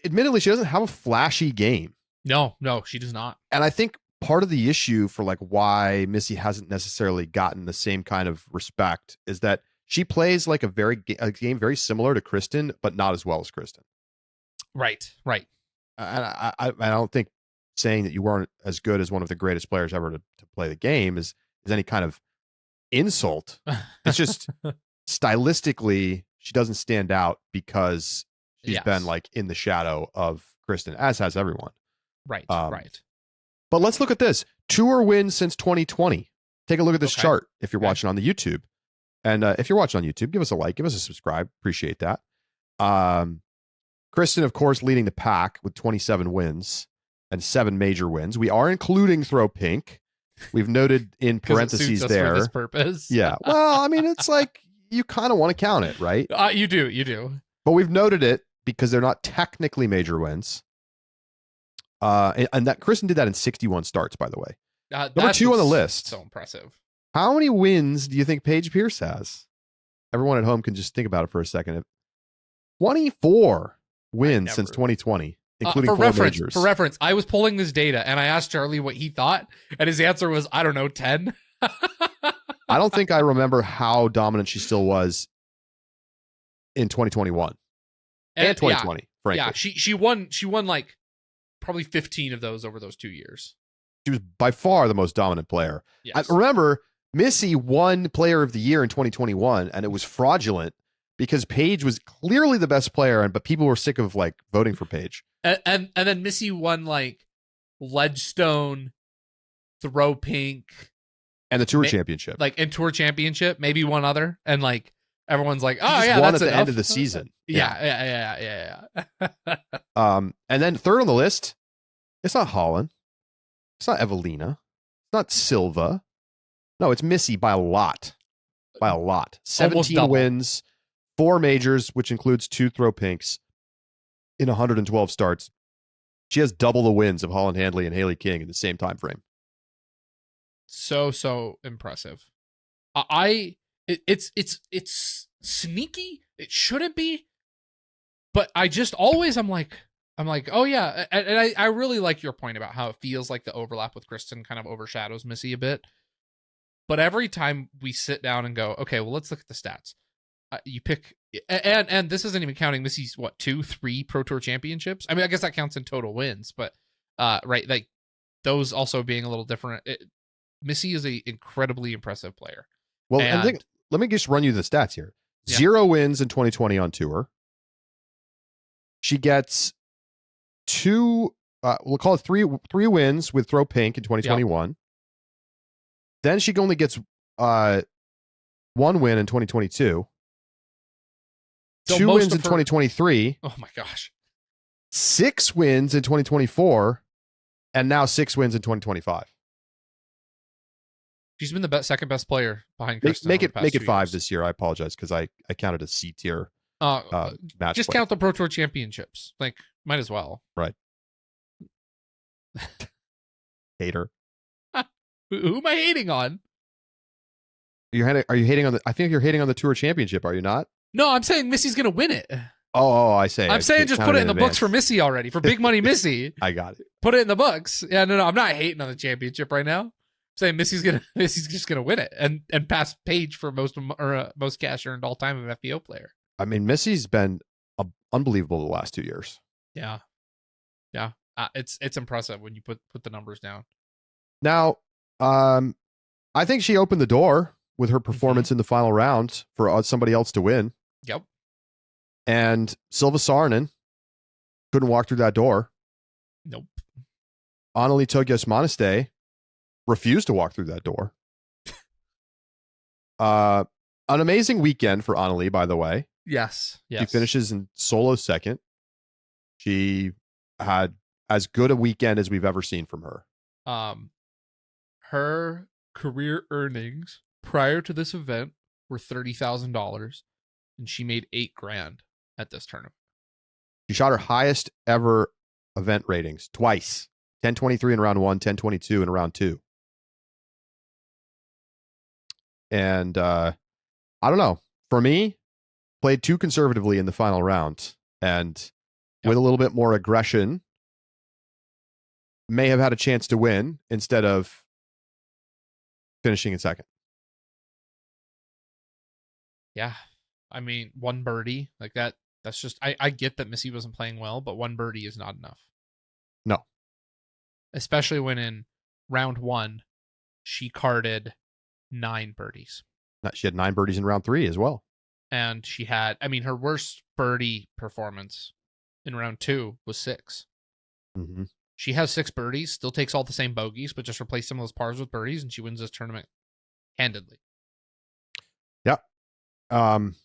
admittedly, she doesn't have a flashy game. No, she does not. And I think part of the issue for like why Missy hasn't necessarily gotten the same kind of respect is that she plays like a game very similar to Kristen, but not as well as Kristen. Right. And I don't think saying that you weren't as good as one of the greatest players ever to play the game is any kind of insult. It's just stylistically, she doesn't stand out because she's been like in the shadow of Kristen, as has everyone. Right. But let's look at this. Tour wins since 2020. Take a look at this chart if you're watching on the YouTube. And if you're watching on YouTube, give us a like, give us a subscribe. Appreciate that. Kristen, of course, leading the pack with 27 wins and 7 major wins. We are including Throw Pink. We've noted in parentheses there. For this purpose. Yeah. Well, it's like you kind of want to count it, right? You do. But we've noted it because they're not technically major wins. And that Kristen did that in 61 starts, by the way. Number 2 on the list. So impressive. How many wins do you think Paige Pierce has? Everyone at home can just think about it for a second. 24 wins since 2020, including 4 majors. For reference, I was pulling this data and I asked Charlie what he thought, and his answer was, I don't know, 10. I don't think I remember how dominant she still was in 2021 and 2020, frankly. Yeah, she won like probably 15 of those over those 2 years. She was by far the most dominant player. Yes. I remember Missy won Player of the Year in 2021, and it was fraudulent because Paige was clearly the best player, but people were sick of like voting for Paige. And then Missy won like Ledgestone, Throw Pink, and the Tour Championship, and Tour Championship, maybe one other, and like everyone's like, oh yeah, won that's at the end of the season. Yeah. And then 3rd on the list, it's not Holland, it's not Evelina, it's not Silva. No, it's Missy by a lot. 17 wins, 4 majors, which includes 2 throw pinks in 112 starts. She has double the wins of Holland Handley and Haley King in the same time frame. So impressive. It's sneaky. It shouldn't be, but I just always I'm like, oh yeah, and I really like your point about how it feels like the overlap with Kristen kind of overshadows Missy a bit. But every time we sit down and go, okay, well, let's look at the stats. You pick, and this isn't even counting Missy's 2-3 Pro Tour championships. I mean, I guess that counts in total wins, but right, like those also being a little different. Missy is a incredibly impressive player. Well, and let me just run you the stats here. Yeah. 0 wins in 2020 on tour. She gets 2, we'll call it 3 wins with throw pink in 2021. Yep. Then she only gets 1 win in 2022. So 2 wins in 2023. Oh my gosh. 6 wins in 2024. And now 6 wins in 2025. She's been the second best player behind Kristen. Make it 5 this year. I apologize because I counted a C tier match. Just count the Pro Tour championships. Like, might as well. Right. Hater. Who am I hating on? Are you hating on the? I think you're hating on the Tour Championship. Are you not? No, I'm saying Missy's gonna win it. Oh, I say. I'm saying just put it in the books for Missy already, for big money Missy. I got it. Put it in the books. Yeah, no, I'm not hating on the championship right now. I'm saying Missy's just gonna win it and pass Paige for most cash earned all time of FPO player. I mean, Missy's been unbelievable the last 2 years. Yeah. It's impressive when you put the numbers down. Now, I think she opened the door with her performance in the final round for somebody else to win. Yep. And Silva Saarinen couldn't walk through that door. Nope. Anneli Togias-Moneste refused to walk through that door. An amazing weekend for Anneli, by the way. Yes. She finishes in solo second. She had as good a weekend as we've ever seen from her. Her career earnings prior to this event were $30,000, and she made $8,000 at this tournament. She shot her highest ever event ratings twice: 1023 in round 1, 1022 in round 2. And I don't know. For me, played too conservatively in the final round, and with a little bit more aggression, may have had a chance to win instead of finishing in second. Yeah. I mean, 1 birdie like that. That's just, I get that Missy wasn't playing well, but 1 birdie is not enough. No. Especially when in round 1, she carded 9 birdies. She had 9 birdies in round 3 as well. And she had, I mean, her worst birdie performance in round 2 was 6. Mm-hmm. She has 6 birdies, still takes all the same bogeys, but just replace some of those pars with birdies, and she wins this tournament handedly. Yeah. And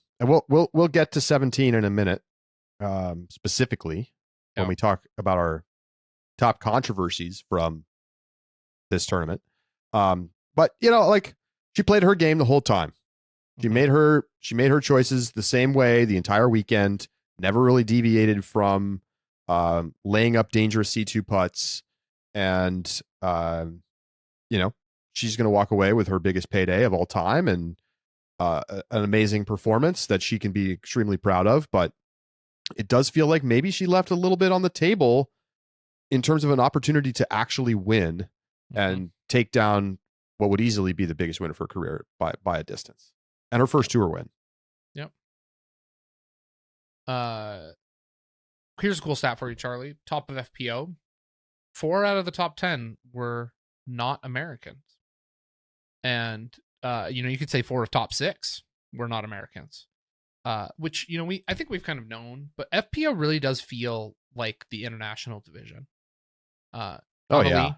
we'll get to 17 in a minute, specifically when we talk about our top controversies from this tournament. But like, she played her game the whole time. She made her choices the same way the entire weekend. Never really deviated from laying up dangerous C2 putts, and she's going to walk away with her biggest payday of all time and an amazing performance that she can be extremely proud of. But it does feel like maybe she left a little bit on the table in terms of an opportunity to actually win and take down what would easily be the biggest win of her career by a distance, and her first tour win. Yep. Here's a cool stat for you, Charlie. Top of FPO, 4 out of the top 10 were not Americans. And, you could say 4 of top 6 were not Americans, which, I think we've kind of known, but FPO really does feel like the international division. Anneli,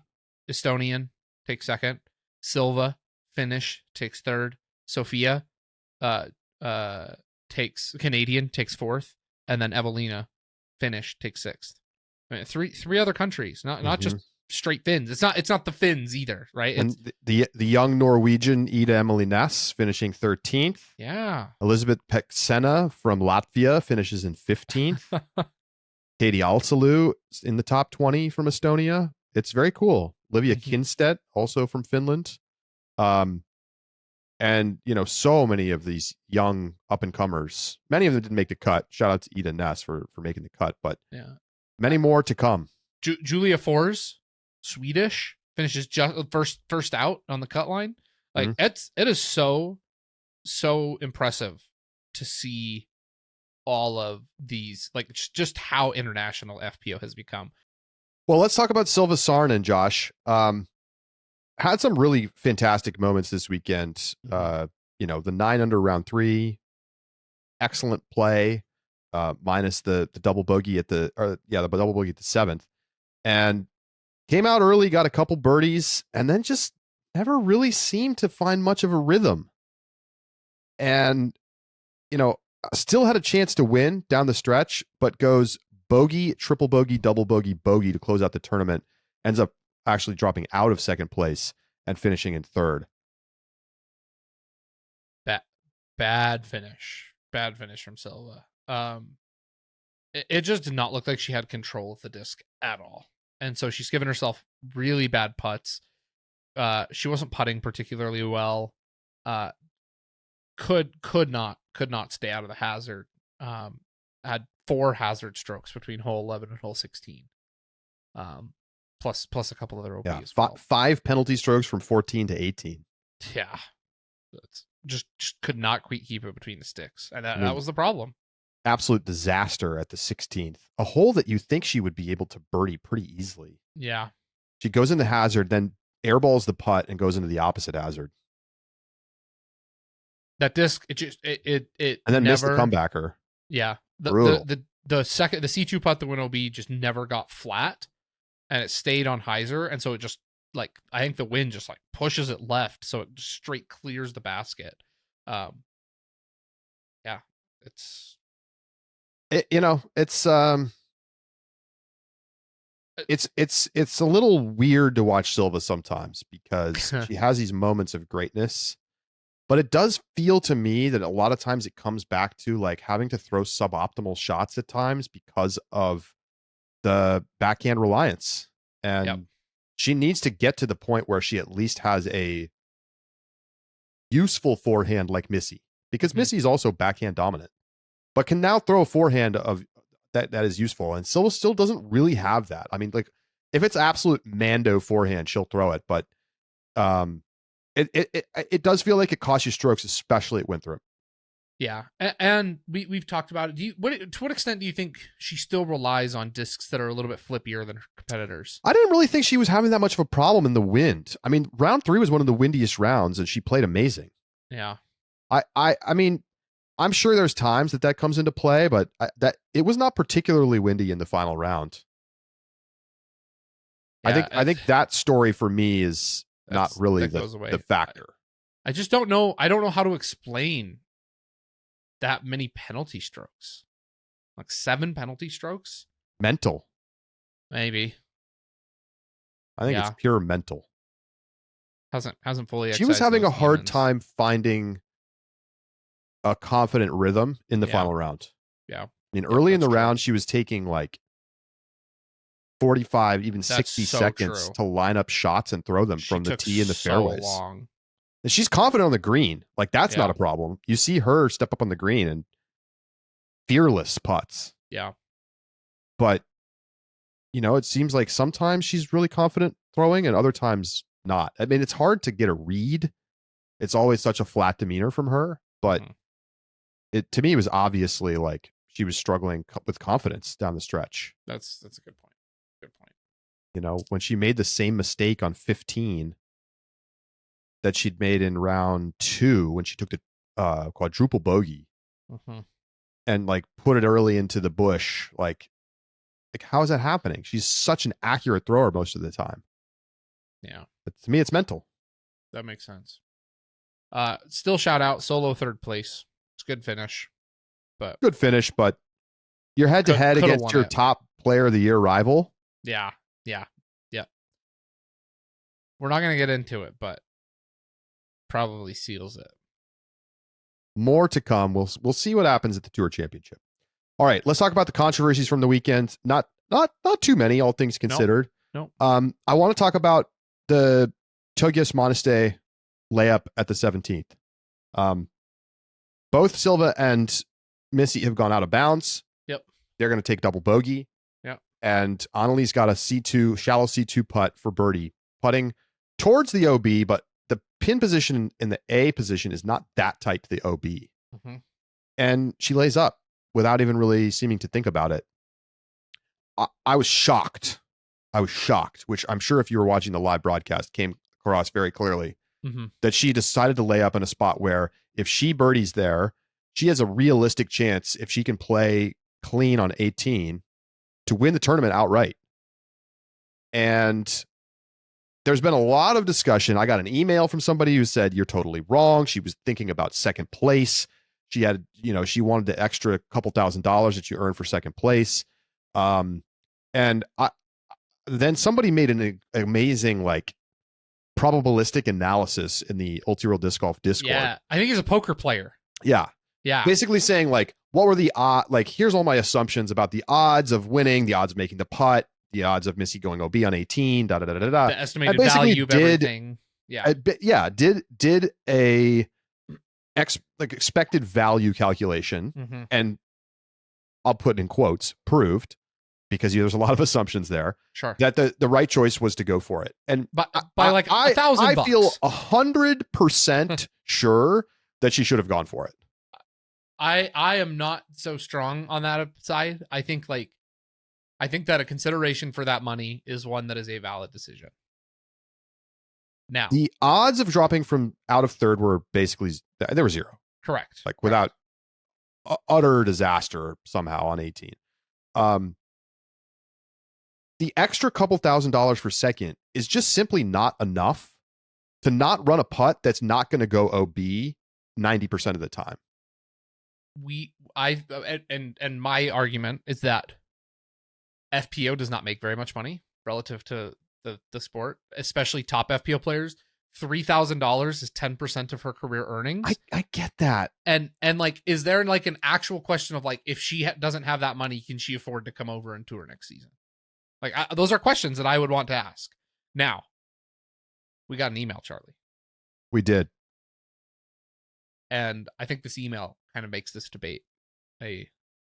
Estonian, takes second. Silva, Finnish, takes third. Sophia, Canadian, takes fourth. And then Evelina, Finnish, takes sixth. I mean, three other countries, not just straight Finns. It's not the Finns either, right? And the young Norwegian Ida Emily Ness finishing 13th. Yeah. Elizabeth Peksena from Latvia finishes in 15th. Katie Alsalu in the top 20 from Estonia. It's very cool. Livia Kinstedt, also from Finland. And, so many of these young up-and-comers, many of them didn't make the cut. Shout out to Ida Ness for making the cut, but many more to come. Julia Fors, Swedish, finishes just first out on the cut line. Like, it is so impressive to see all of these, like, just how international FPO has become. Well, let's talk about Silva Saarinen, Josh. Had some really fantastic moments this weekend. The 9 under round 3, excellent play, minus the double bogey the double bogey at the 7th, and came out early, got a couple birdies, and then just never really seemed to find much of a rhythm. And still had a chance to win down the stretch, but goes bogey, triple bogey, double bogey, bogey to close out the tournament. Ends up actually dropping out of second place and finishing in 3rd. Bad finish from Silva. It just did not look like she had control of the disc at all, and so she's given herself really bad putts. She wasn't putting particularly well. Could not stay out of the hazard. Had 4 hazard strokes between hole 11 and hole 16. Plus a couple other OB as well. 5 penalty strokes from 14 to 18. Yeah. That's just could not quite keep it between the sticks. And that was the problem. Absolute disaster at the 16th. A hole that you think she would be able to birdie pretty easily. Yeah. She goes into hazard, then airballs the putt and goes into the opposite hazard. That disc, it and then missed the comebacker. Yeah. The C2 putt that went OB just never got flat, and it stayed on hyzer, and so it just, like, I think the wind just, like, pushes it left, so it just straight clears the basket. Yeah, it's a little weird to watch Silva sometimes, because she has these moments of greatness, but it does feel to me that a lot of times it comes back to, like, having to throw suboptimal shots at times because of the backhand reliance. And she needs to get to the point where she at least has a useful forehand like Missy, because Missy is also backhand dominant, but can now throw a forehand of that is useful. And Silva still doesn't really have that. I mean, like, if it's absolute Mando forehand, she'll throw it, but it does feel like it costs you strokes, especially at Winthrop. Yeah, and we've talked about it. To what extent do you think she still relies on discs that are a little bit flippier than her competitors? I didn't really think she was having that much of a problem in the wind. I mean, round 3 was one of the windiest rounds, and she played amazing. Yeah, I mean, I'm sure there's times that comes into play, but that it was not particularly windy in the final round. Yeah, I think that story for me is not really the factor. I just don't know. I don't know how to explain that many penalty strokes. Like 7 penalty strokes? Mental. Maybe. I think it's pure mental. Hasn't fully. She was having a hard time finding a confident rhythm in the final round. Yeah. I mean, early in the round, she was taking like 45, even 60 seconds to line up shots and throw them from the tee and the fairways. Long. And she's confident on the green. Like, that's not a problem. You see her step up on the green and fearless putts. Yeah. But, it seems like sometimes she's really confident throwing and other times not. I mean, it's hard to get a read. It's always such a flat demeanor from her. But to me, it was obviously like she was struggling with confidence down the stretch. That's a good point. Good point. When she made the same mistake on 15 that she'd made in round 2 when she took the quadruple bogey and like put it early into the bush. Like how is that happening? She's such an accurate thrower most of the time. Yeah. But to me, it's mental. That makes sense. Still shout out solo 3rd place. It's a good finish. But you're head to head against your top player of the year rival. Yeah. We're not going to get into it, but probably seals it. More to come. We'll see what happens at the Tour Championship. All right, let's talk about the controversies from the weekend. Not too many, all things considered. No. I want to talk about the Togias Moneste layup at the 17th. Both Silva and Missy have gone out of bounds. Yep. They're going to take double bogey. Yep. And Annalie's got a shallow C2 putt for birdie, putting towards the OB, but the pin position in the A position is not that tight to the OB. Mm-hmm. And she lays up without even really seeming to think about it. I was shocked. Which I'm sure if you were watching the live broadcast came across very clearly, that she decided to lay up in a spot where if she birdies there, she has a realistic chance, if she can play clean on 18, to win the tournament outright. And there's been a lot of discussion. I got an email from somebody who said, you're totally wrong. She was thinking about second place. She had, she wanted the extra couple $1,000s that you earn for second place. And then somebody made an amazing, probabilistic analysis in the Ultra Disc Golf Discord. Yeah, I think he's a poker player. Yeah. Yeah. Basically saying, what were the odds? Here's all my assumptions about the odds of winning, the odds of making the putt, the odds of Missy going OB on 18, da da da da da. The estimated value of everything. Yeah. Did a expected value calculation, and I'll put in quotes, proved, because there's a lot of assumptions there. Sure. That the right choice was to go for it. And by $1,000. I feel 100% sure that she should have gone for it. I am not so strong on that side. I think that a consideration for that money is one that is a valid decision. Now, the odds of dropping from out of third were basically, there were zero. Correct. Without utter disaster somehow on 18. The extra couple $1,000s for second is just simply not enough to not run a putt that's not going to go OB 90% of the time. And my argument is that FPO does not make very much money relative to the sport, especially top FPO players. $3,000 is 10% of her career earnings. I get that. And is there an actual question of if she doesn't have that money, can she afford to come over and tour next season? Those are questions that I would want to ask. Now, we got an email, Charlie. We did. And I think this email kind of makes this debate a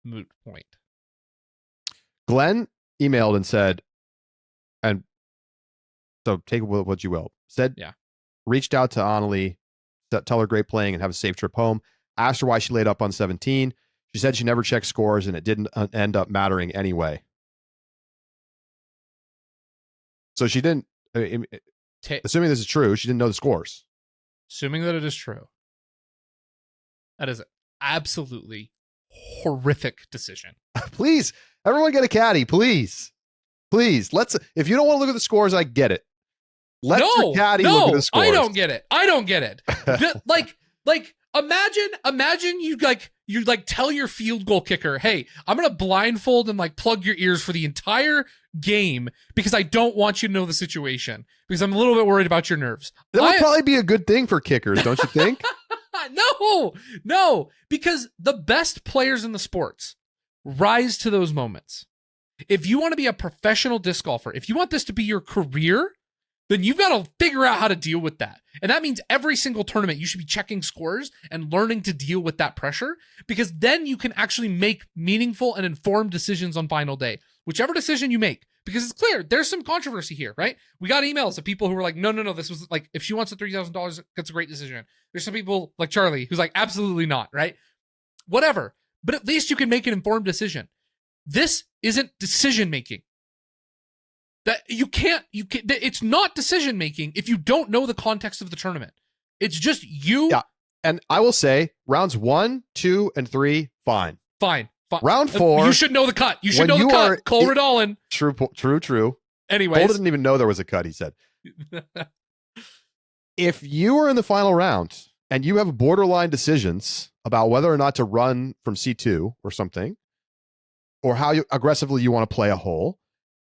moot point. Glenn emailed and said, and so take what you will, said, yeah, reached out to Annalie, tell her great playing and have a safe trip home. Asked her why she laid up on 17. She said she never checked scores and it didn't end up mattering anyway. So she didn't, assuming this is true, she didn't know the scores. Assuming that it is true. That is an absolutely horrific decision. Please, everyone get a caddy, please. Please, if you don't want to look at the scores, I get it. Let your caddy look at the scores. I don't get it. Imagine you tell your field goal kicker, hey, I'm going to blindfold and plug your ears for the entire game because I don't want you to know the situation because I'm a little bit worried about your nerves. That would probably be a good thing for kickers, don't you think? No, because the best players in the sports rise to those moments. If you want to be a professional disc golfer, if you want this to be your career, then you've got to figure out how to deal with that. And that means every single tournament, you should be checking scores and learning to deal with that pressure because then you can actually make meaningful and informed decisions on final day, whichever decision you make. Because it's clear, there's some controversy here, right? We got emails of people who were like, no, this was if she wants the $3,000, that's a great decision. There's some people like Charlie who's like, absolutely not, right? Whatever. But at least you can make an informed decision. This isn't decision making. It's not decision making if you don't know the context of the tournament. It's just you. Yeah. And I will say rounds 1, 2, and 3, fine. Round 4. You should know the cut. You should know the cut. Cole Redolin. True. Anyways. Cole didn't even know there was a cut, he said. If you are in the final round and you have borderline decisions about whether or not to run from C2 or something, or how aggressively you want to play a hole,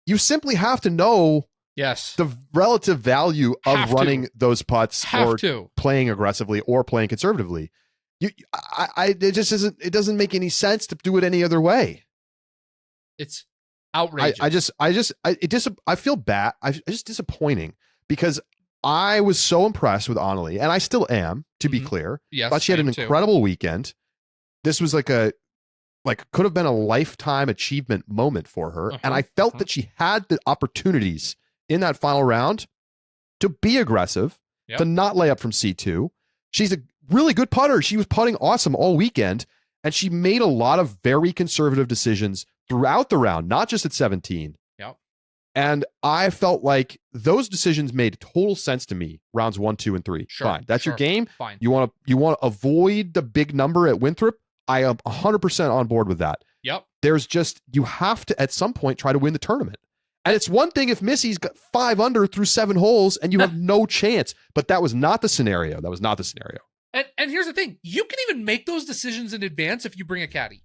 you simply have to know Yes. the relative value of Have to. running those putts Have or to. playing aggressively or playing conservatively. It just isn't. It doesn't make any sense to do it any other way. It's outrageous. I feel bad. It's just disappointing because I was so impressed with Annalie, and I still am, to be clear. Yes, Thought she had an incredible weekend. This was could have been a lifetime achievement moment for her. And I felt that she had the opportunities in that final round to be aggressive, to not lay up from C2. She's a really good putter. She was putting awesome all weekend, and she made a lot of very conservative decisions throughout the round, not just at 17. Yep. And I felt like those decisions made total sense to me. Rounds 1, 2, and 3. Sure, Fine. That's your game. Fine. You want to avoid the big number at Winthrop. I am 100% on board with that. Yep. There's just, you have to at some point try to win the tournament. And it's one thing if Missy's got 5 under through 7 holes and you have no chance, but that was not the scenario. And here's the thing. You can even make those decisions in advance if you bring a caddy.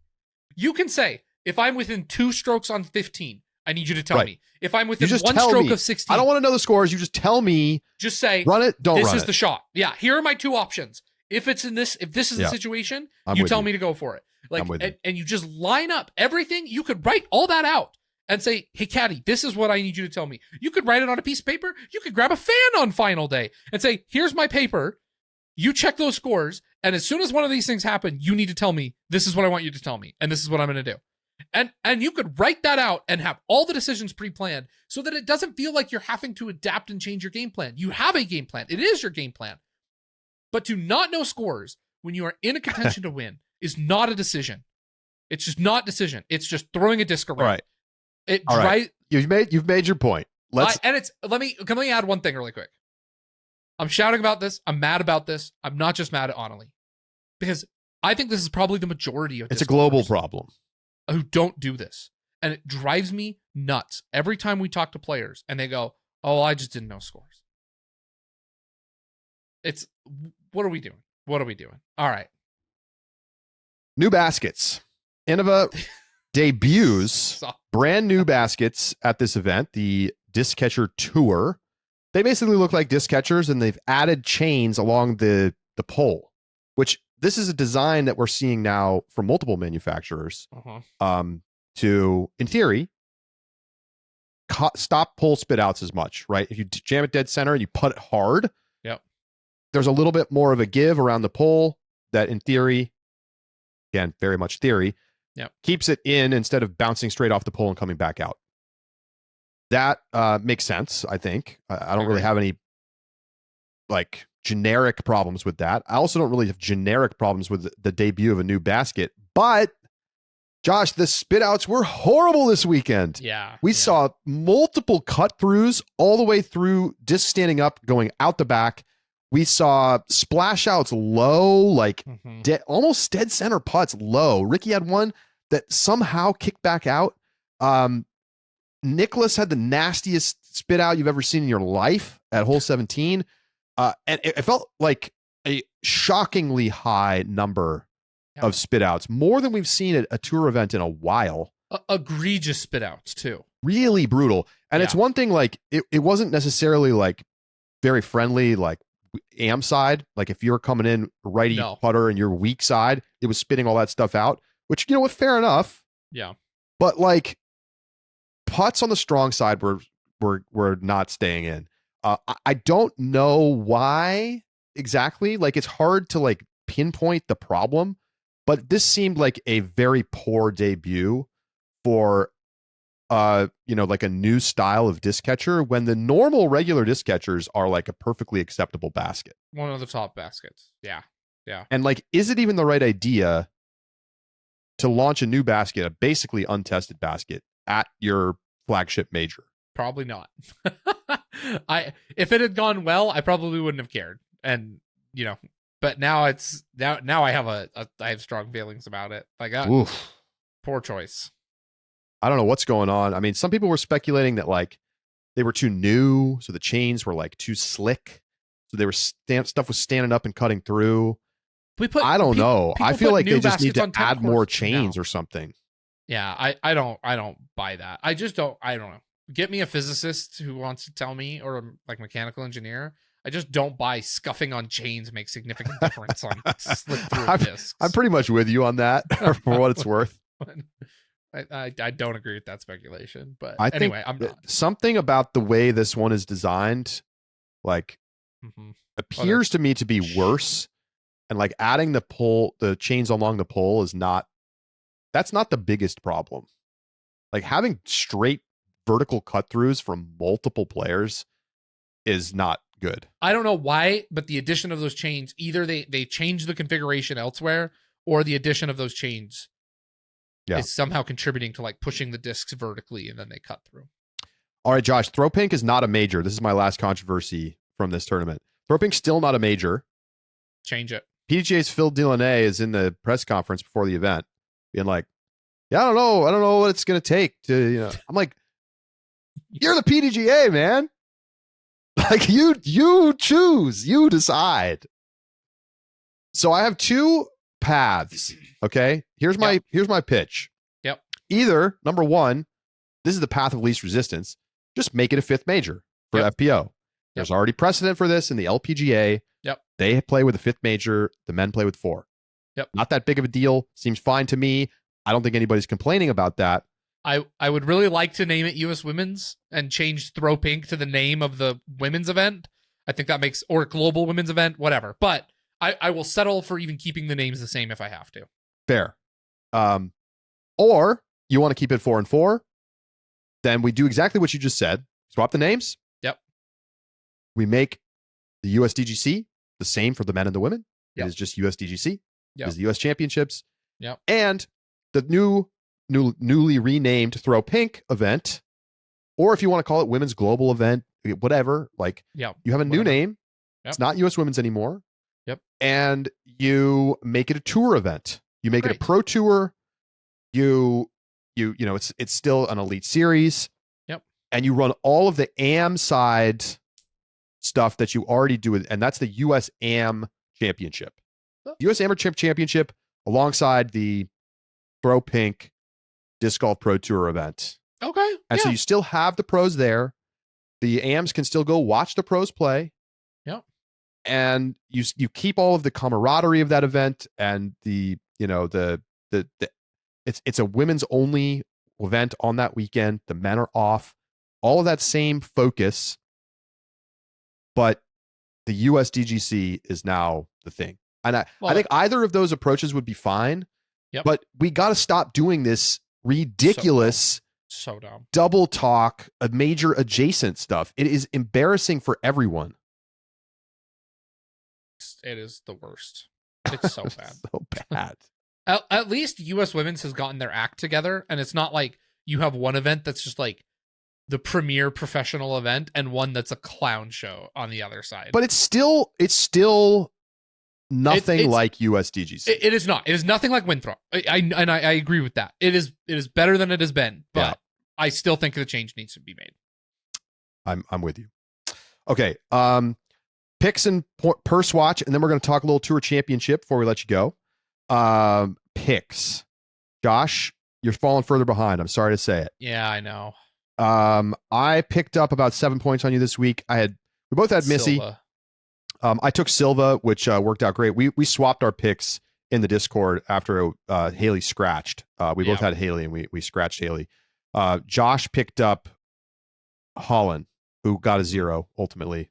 You can say, if I'm within 2 strokes on 15, I need you to tell me. If I'm within 1 stroke of 16. I don't want to know the scores. You just tell me. Just say, run it, don't run it. This is the shot. Yeah, here are my 2 options. If this is the situation, you tell me to go for it. And you just line up everything. You could write all that out and say, hey, caddy, this is what I need you to tell me. You could write it on a piece of paper. You could grab a fan on final day and say, here's my paper. You check those scores. And as soon as one of these things happen, you need to tell me, this is what I want you to tell me. And this is what I'm going to do. And you could write that out and have all the decisions pre-planned so that it doesn't feel like you're having to adapt and change your game plan. You have a game plan. It is your game plan. But to not know scores when you are in a contention to win is not a decision. It's just not decision. It's just throwing a disc around. All right. You've made your point. Let me add one thing really quick. I'm shouting about this. I'm mad about this. I'm not just mad at Annalie. Because I think this is probably the majority of it's a global problem. Who don't do this. And it drives me nuts every time we talk to players and they go, oh, I just didn't know scores. It's, what are we doing? All right. New baskets. Innova debuts brand new baskets at this event, the Disc Catcher Tour. They basically look like disc catchers, and they've added chains along the pole, which this is a design that we're seeing now from multiple manufacturers to, in theory, stop pole spit outs as much, right? If you jam it dead center and you putt it hard, there's a little bit more of a give around the pole that in theory, again, very much theory, keeps it in instead of bouncing straight off the pole and coming back out. That makes sense, I think. I don't really have any generic problems with that. I also don't really have generic problems with the debut of a new basket. But, Josh, the spit outs were horrible this weekend. We saw multiple cut throughs all the way through disc standing up, going out the back. We saw splash outs low, almost dead center putts low. Ricky had one that somehow kicked back out. Nicholas had the nastiest spit out you've ever seen in your life at hole 17. And it felt like a shockingly high number of spit outs, more than we've seen at a tour event in a while. Egregious spit outs too. Really brutal. And it's one thing, it wasn't necessarily very friendly, am side. If you're coming in righty putter and you're weak side, it was spitting all that stuff out, which, you know what, fair enough. Yeah. But putts on the strong side were not staying in. I don't know why exactly. It's hard to pinpoint the problem, but this seemed like a very poor debut for a new style of disc catcher, when the normal regular disc catchers are a perfectly acceptable basket. One of the top baskets. Yeah. And is it even the right idea to launch a new basket, a basically untested basket, at your flagship major? Probably not. If it had gone well, I probably wouldn't have cared. And but now I have strong feelings about it. Poor choice. I don't know what's going on. I mean, some people were speculating that they were too new, so the chains were too slick, so they were stuff was standing up and cutting through. I don't know. I feel like they just need to add more chains or something. Yeah, I don't buy that. I just don't. I don't know. get me a physicist who wants to tell me, or like mechanical engineer. I just don't buy scuffing on chains makes significant difference on slip through discs. I'm pretty much with you on that for what it's worth. I don't agree with that speculation, but I anyway, think I'm not. Something about the way this one is designed, like, appears to me to be worse. And like adding the chains along the pole that's not the biggest problem. Like having straight vertical cut throughs from multiple players is not good. I don't know why, but the addition of those chains, either they change the configuration elsewhere, or the addition of those chains is somehow contributing to like pushing the discs vertically and then they cut through. All right, Josh, throw pink is not a major. This is my last controversy from this tournament. Throw pink's still not a major. Change it. PGA's Phil Delaney is in the press conference before the event being like, yeah, I don't know what it's going to take to, I'm like, you're the PDGA, man. Like you choose, you decide. So I have two paths. Okay. Here's my pitch. Yep. Either number one, this is the path of least resistance. Just make it a fifth major for FPO. There's already precedent for this in the LPGA. Yep. They play with a fifth major. The men play with 4. Yep. Not that big of a deal. Seems fine to me. I don't think anybody's complaining about that. I would really like to name it US Women's and change Throw Pink to the name of the women's event. I think that makes, or Global Women's Event, whatever. But I will settle for even keeping the names the same if I have to. Fair. Or you want to keep it 4 and 4, then we do exactly what you just said. Swap the names. Yep. We make the USDGC the same for the men and the women. Yep. It is just USDGC. Yep. It is the US Championships. Yep. And the newly renamed Throw Pink event, or if you want to call it Women's Global Event, whatever, like you have a new name. Yep. It's not US Women's anymore. Yep. And you make it a tour event. You make it a pro tour. It's still an elite series. Yep. And you run all of the AM side stuff that you already do, and that's the US AM Championship. US Amateur Championship alongside the Throw Pink Disc Golf Pro Tour event. Okay. And so you still have the pros there. The AMs can still go watch the pros play. Yep. And you keep all of the camaraderie of that event, and it's a women's only event on that weekend. The men are off. All of that same focus, but the USDGC is now the thing. And I think either of those approaches would be fine. Yep. But we got to stop doing this ridiculous so dumb double talk of major adjacent stuff. It is embarrassing for everyone. It is the worst. It's so bad. So bad. At least US Women's has gotten their act together, and it's not like you have one event that's just like the premier professional event and one that's a clown show on the other side. But it's still nothing like USDGC. It is not. It is nothing like Winthrop. I agree with that. It is better than it has been, but I still think the change needs to be made. I'm with you. Okay. Picks and purse watch, and then we're going to talk a little tour championship before we let you go. Picks. Josh, you're falling further behind. I'm sorry to say it. Yeah, I know. I picked up about 7 points on you this week. We both had Missy. Silva. I took Silva, which worked out great. We swapped our picks in the Discord after Haley scratched. We both had Haley, and we scratched Haley. Josh picked up Holland, who got a 0 ultimately.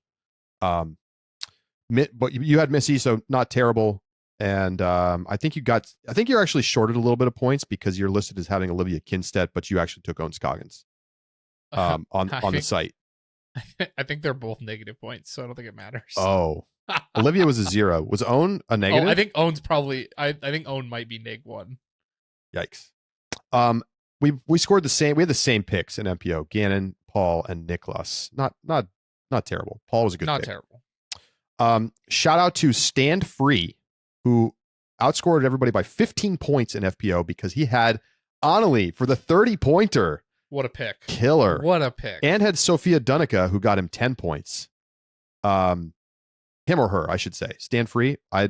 But you had Missy, so not terrible. And I think you're actually shorted a little bit of points because you're listed as having Olivia Kinstead, but you actually took Owen Scoggins on the site. I think they're both negative points, so I don't think it matters. Oh, Olivia was a 0. Was Owen a negative? I think Owen's probably. I think Owen might be -1. Yikes. We scored the same. We had the same picks in MPO: Gannon, Paul, and Nicholas. Not terrible. Paul was a good pick. Not terrible. Shout out to Stand Free, who outscored everybody by 15 points in FPO because he had Annalie for the 30-pointer. What a pick. Killer. What a pick. And had Sophia Dunica, who got him 10 points. Him or her, I should say. Stand Free. I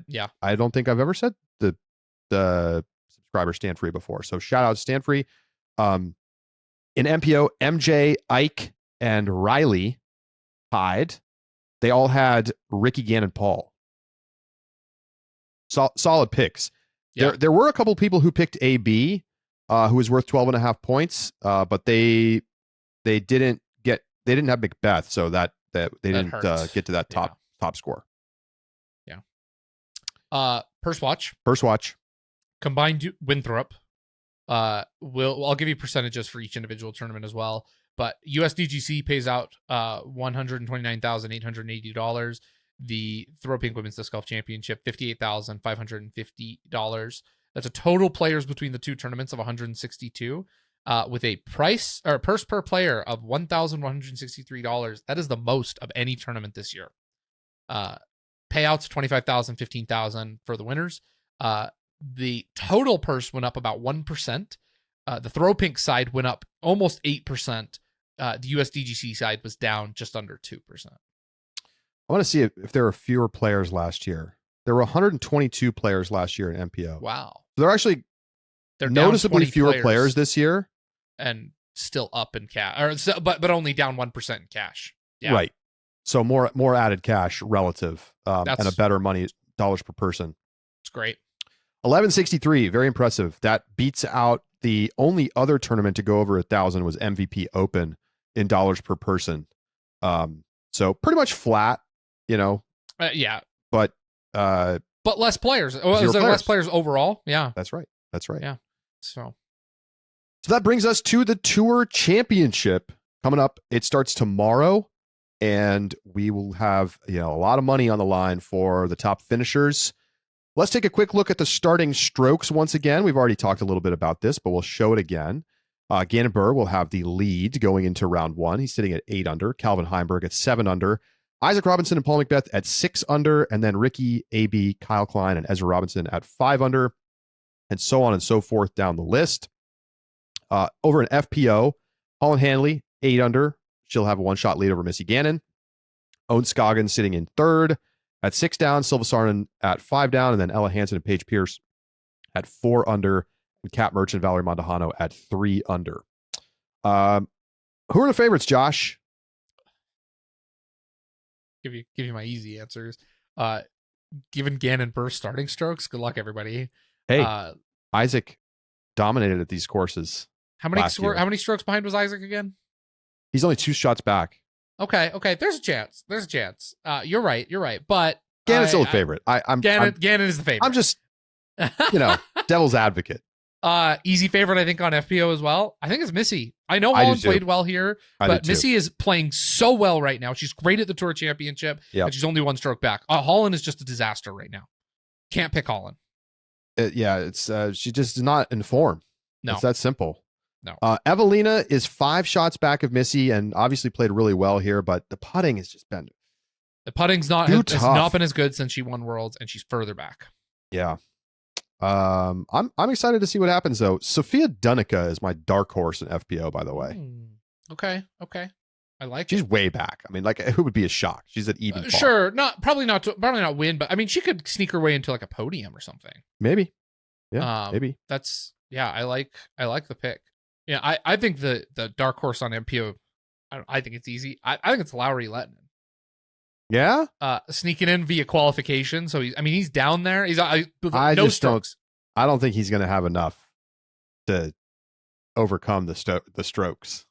don't think I've ever said the subscriber Stand Free before. So shout out Stand Free. In MPO, MJ, Ike, and Riley tied. They all had Ricky, Gannon, Paul. Solid picks. Yeah. There were a couple people who picked AB, who was worth 12.5 points, but they didn't have Macbeth, so that they didn't get to that top score. Yeah. Purse watch. Combined Winthrop. I'll give you percentages for each individual tournament as well. But USDGC pays out $129,880. The Throw Pink Women's Disc Golf Championship, $58,550. That's a total players between the two tournaments of 162, with a purse per player of $1,163. That is the most of any tournament this year. Payouts $25,000, $15,000 for the winners. The total purse went up about 1%. The Throw Pink side went up almost 8%. The USDGC side was down just under 2%. I want to see if there were fewer players last year. There were 122 players last year in MPO. Wow. They're noticeably fewer players this year. And still up in cash, but only down 1% in cash. Yeah. Right. So more added cash relative, and a better money dollars per person. It's great. 1163, very impressive. That beats out the only other tournament to go over 1,000 was MVP Open in dollars per person. So pretty much flat, Yeah. But less players. Is there less players overall? Yeah. That's right. Yeah. So that brings us to the Tour Championship coming up. It starts tomorrow, and we will have a lot of money on the line for the top finishers. Let's take a quick look at the starting strokes once again. We've already talked a little bit about this, but we'll show it again. Gannon Buhr will have the lead going into round one. He's sitting at 8 under. Calvin Heimberg at 7 under. Isaac Robinson and Paul Macbeth at 6 under. And then Ricky, AB, Kyle Klein, and Ezra Robinson at 5 under. And so on and so forth down the list. Over in FPO, Holland Hanley, 8 under. She'll have a one-shot lead over Missy Gannon. Owen Scoggins sitting in 3rd at 6 down. Silva Sarnen at 5 down. And then Ella Hansen and Paige Pierce at 4 under. And Kat Merchant, Valerie Mondahano at 3 under. Who are the favorites, Josh? Give you my easy answers. Given Gannon Buhr starting strokes, good luck, everybody. Hey, Isaac dominated at these courses. How many strokes behind was Isaac again? He's only 2 shots back. Okay. There's a chance. You're right. But Gannon's still a favorite. Gannon is the favorite. I'm just, devil's advocate. Easy favorite, I think, on FPO as well. I think it's Missy. I know Holland played well here, but Missy is playing so well right now. She's great at the Tour Championship, and she's only 1 stroke back. Holland is just a disaster right now. Can't pick Holland. It's she just is not in form. No, it's that simple. No. Evelina is 5 shots back of Missy and obviously played really well here, but the putting has just been the putting's not been as good since she won Worlds, and she's further back. Yeah. I'm excited to see what happens though. Sophia Dunica is my dark horse in FPO, by the way. Okay. I like She's way back. I mean, it would be a shock. She's at even. Sure, probably not win, but I mean, she could sneak her way into like a podium or something. Maybe. Yeah, maybe. I like the pick. Yeah, I think the dark horse on MPO, I think it's easy. I think it's Lowry Lettinen. Yeah, sneaking in via qualification. So he's down there. He's no strokes. I don't think he's going to have enough to overcome the strokes.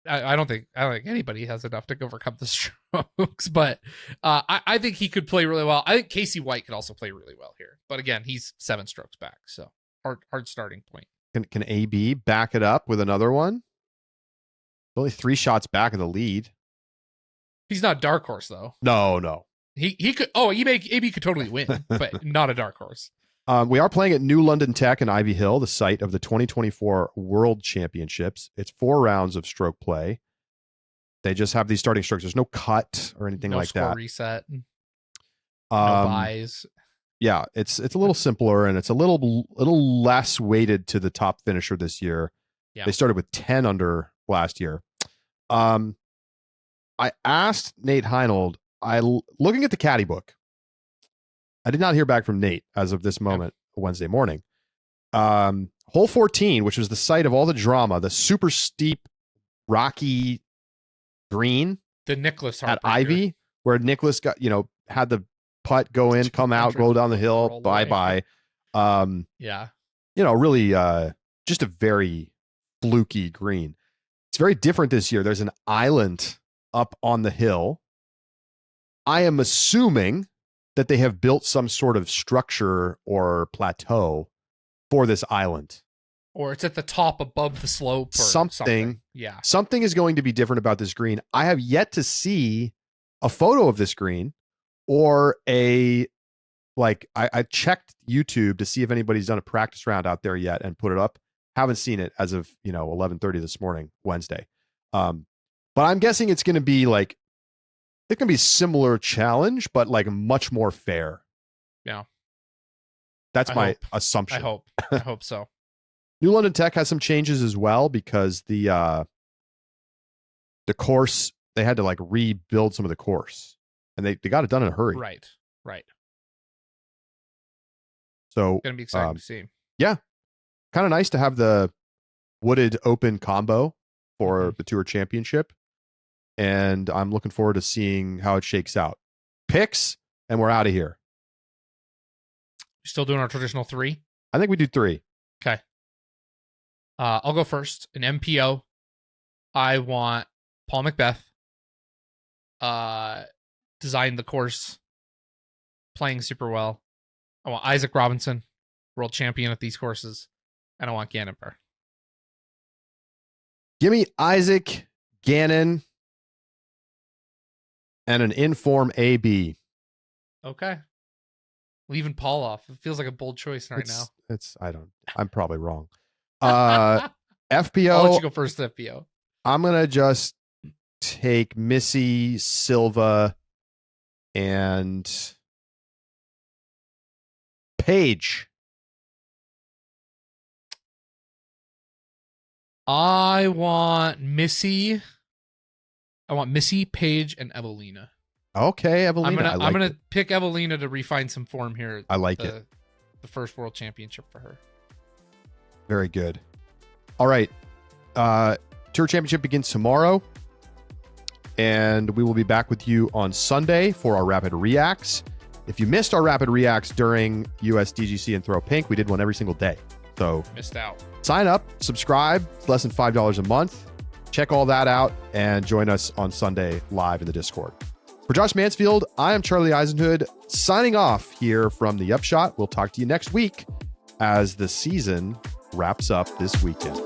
I don't think anybody has enough to overcome the strokes, but I think he could play really well. I think Casey White could also play really well here, but again, he's 7 strokes back, so hard starting point. Can AB back it up with another one? Only 3 shots back of the lead. He's not dark horse though. No. He could. Oh, AB could totally win, but not a dark horse. We are playing at New London Tech in Ivy Hill, the site of the 2024 World Championships. It's 4 rounds of stroke play. They just have these starting strokes. There's no cut or anything like that. No score reset. No buys. Yeah, it's a little simpler, and it's a little less weighted to the top finisher this year. Yeah. They started with 10 under last year. I asked Nate Heinold, looking at the caddy book, I did not hear back from Nate as of this moment, Wednesday morning. Hole 14, which was the site of all the drama, the super steep rocky green The Nicholas at Heartbreaker. Ivy, where Nicholas got, had the putt go in, come out, go down the hill, Roll away. bye. Yeah. Really just a very fluky green. It's very different this year. There's an island up on the hill. I am assuming that they have built some sort of structure or plateau for this island. Or it's at the top above the slope or something. Yeah. Something is going to be different about this green. I have yet to see a photo of this green or I checked YouTube to see if anybody's done a practice round out there yet and put it up. Haven't seen it as of 11:30 this morning, Wednesday. But I'm guessing it's going to be like, it can be similar challenge, but like much more fair. Yeah. That's my assumption. I hope so. New London Tech has some changes as well because the course, they had to like rebuild some of the course and they got it done in a hurry. Right. So It's going to be exciting to see. Yeah. Kind of nice to have the wooded open combo for the Tour Championship. And I'm looking forward to seeing how it shakes out. Picks, and we're out of here. Still doing our traditional 3? I think we do 3. Okay. I'll go first. An MPO. I want Paul Macbeth. Designed the course. Playing super well. I want Isaac Robinson, world champion at these courses. And I want Gannon. Give me Isaac, Gannon, and an inform AB. Okay. Leaving Paul off. It feels like a bold choice right now. I'm probably wrong. FPO. I'll let you go first, FPO. I'm going to just take Missy, Silva, and Paige. I want Missy, Paige, and Evelina. Okay, Evelina. I'm gonna pick Evelina to refine some form here. I like it. The first world championship for her. Very good. All right. Tour Championship begins tomorrow. And we will be back with you on Sunday for our Rapid Reacts. If you missed our Rapid Reacts during USDGC and Throw Pink, we did one every single day. So missed out. Sign up, subscribe. It's less than $5 a month. Check all that out and join us on Sunday live in the Discord. For Josh Mansfield, I am Charlie Eisenhood, signing off here from the Upshot. We'll talk to you next week as the season wraps up this weekend.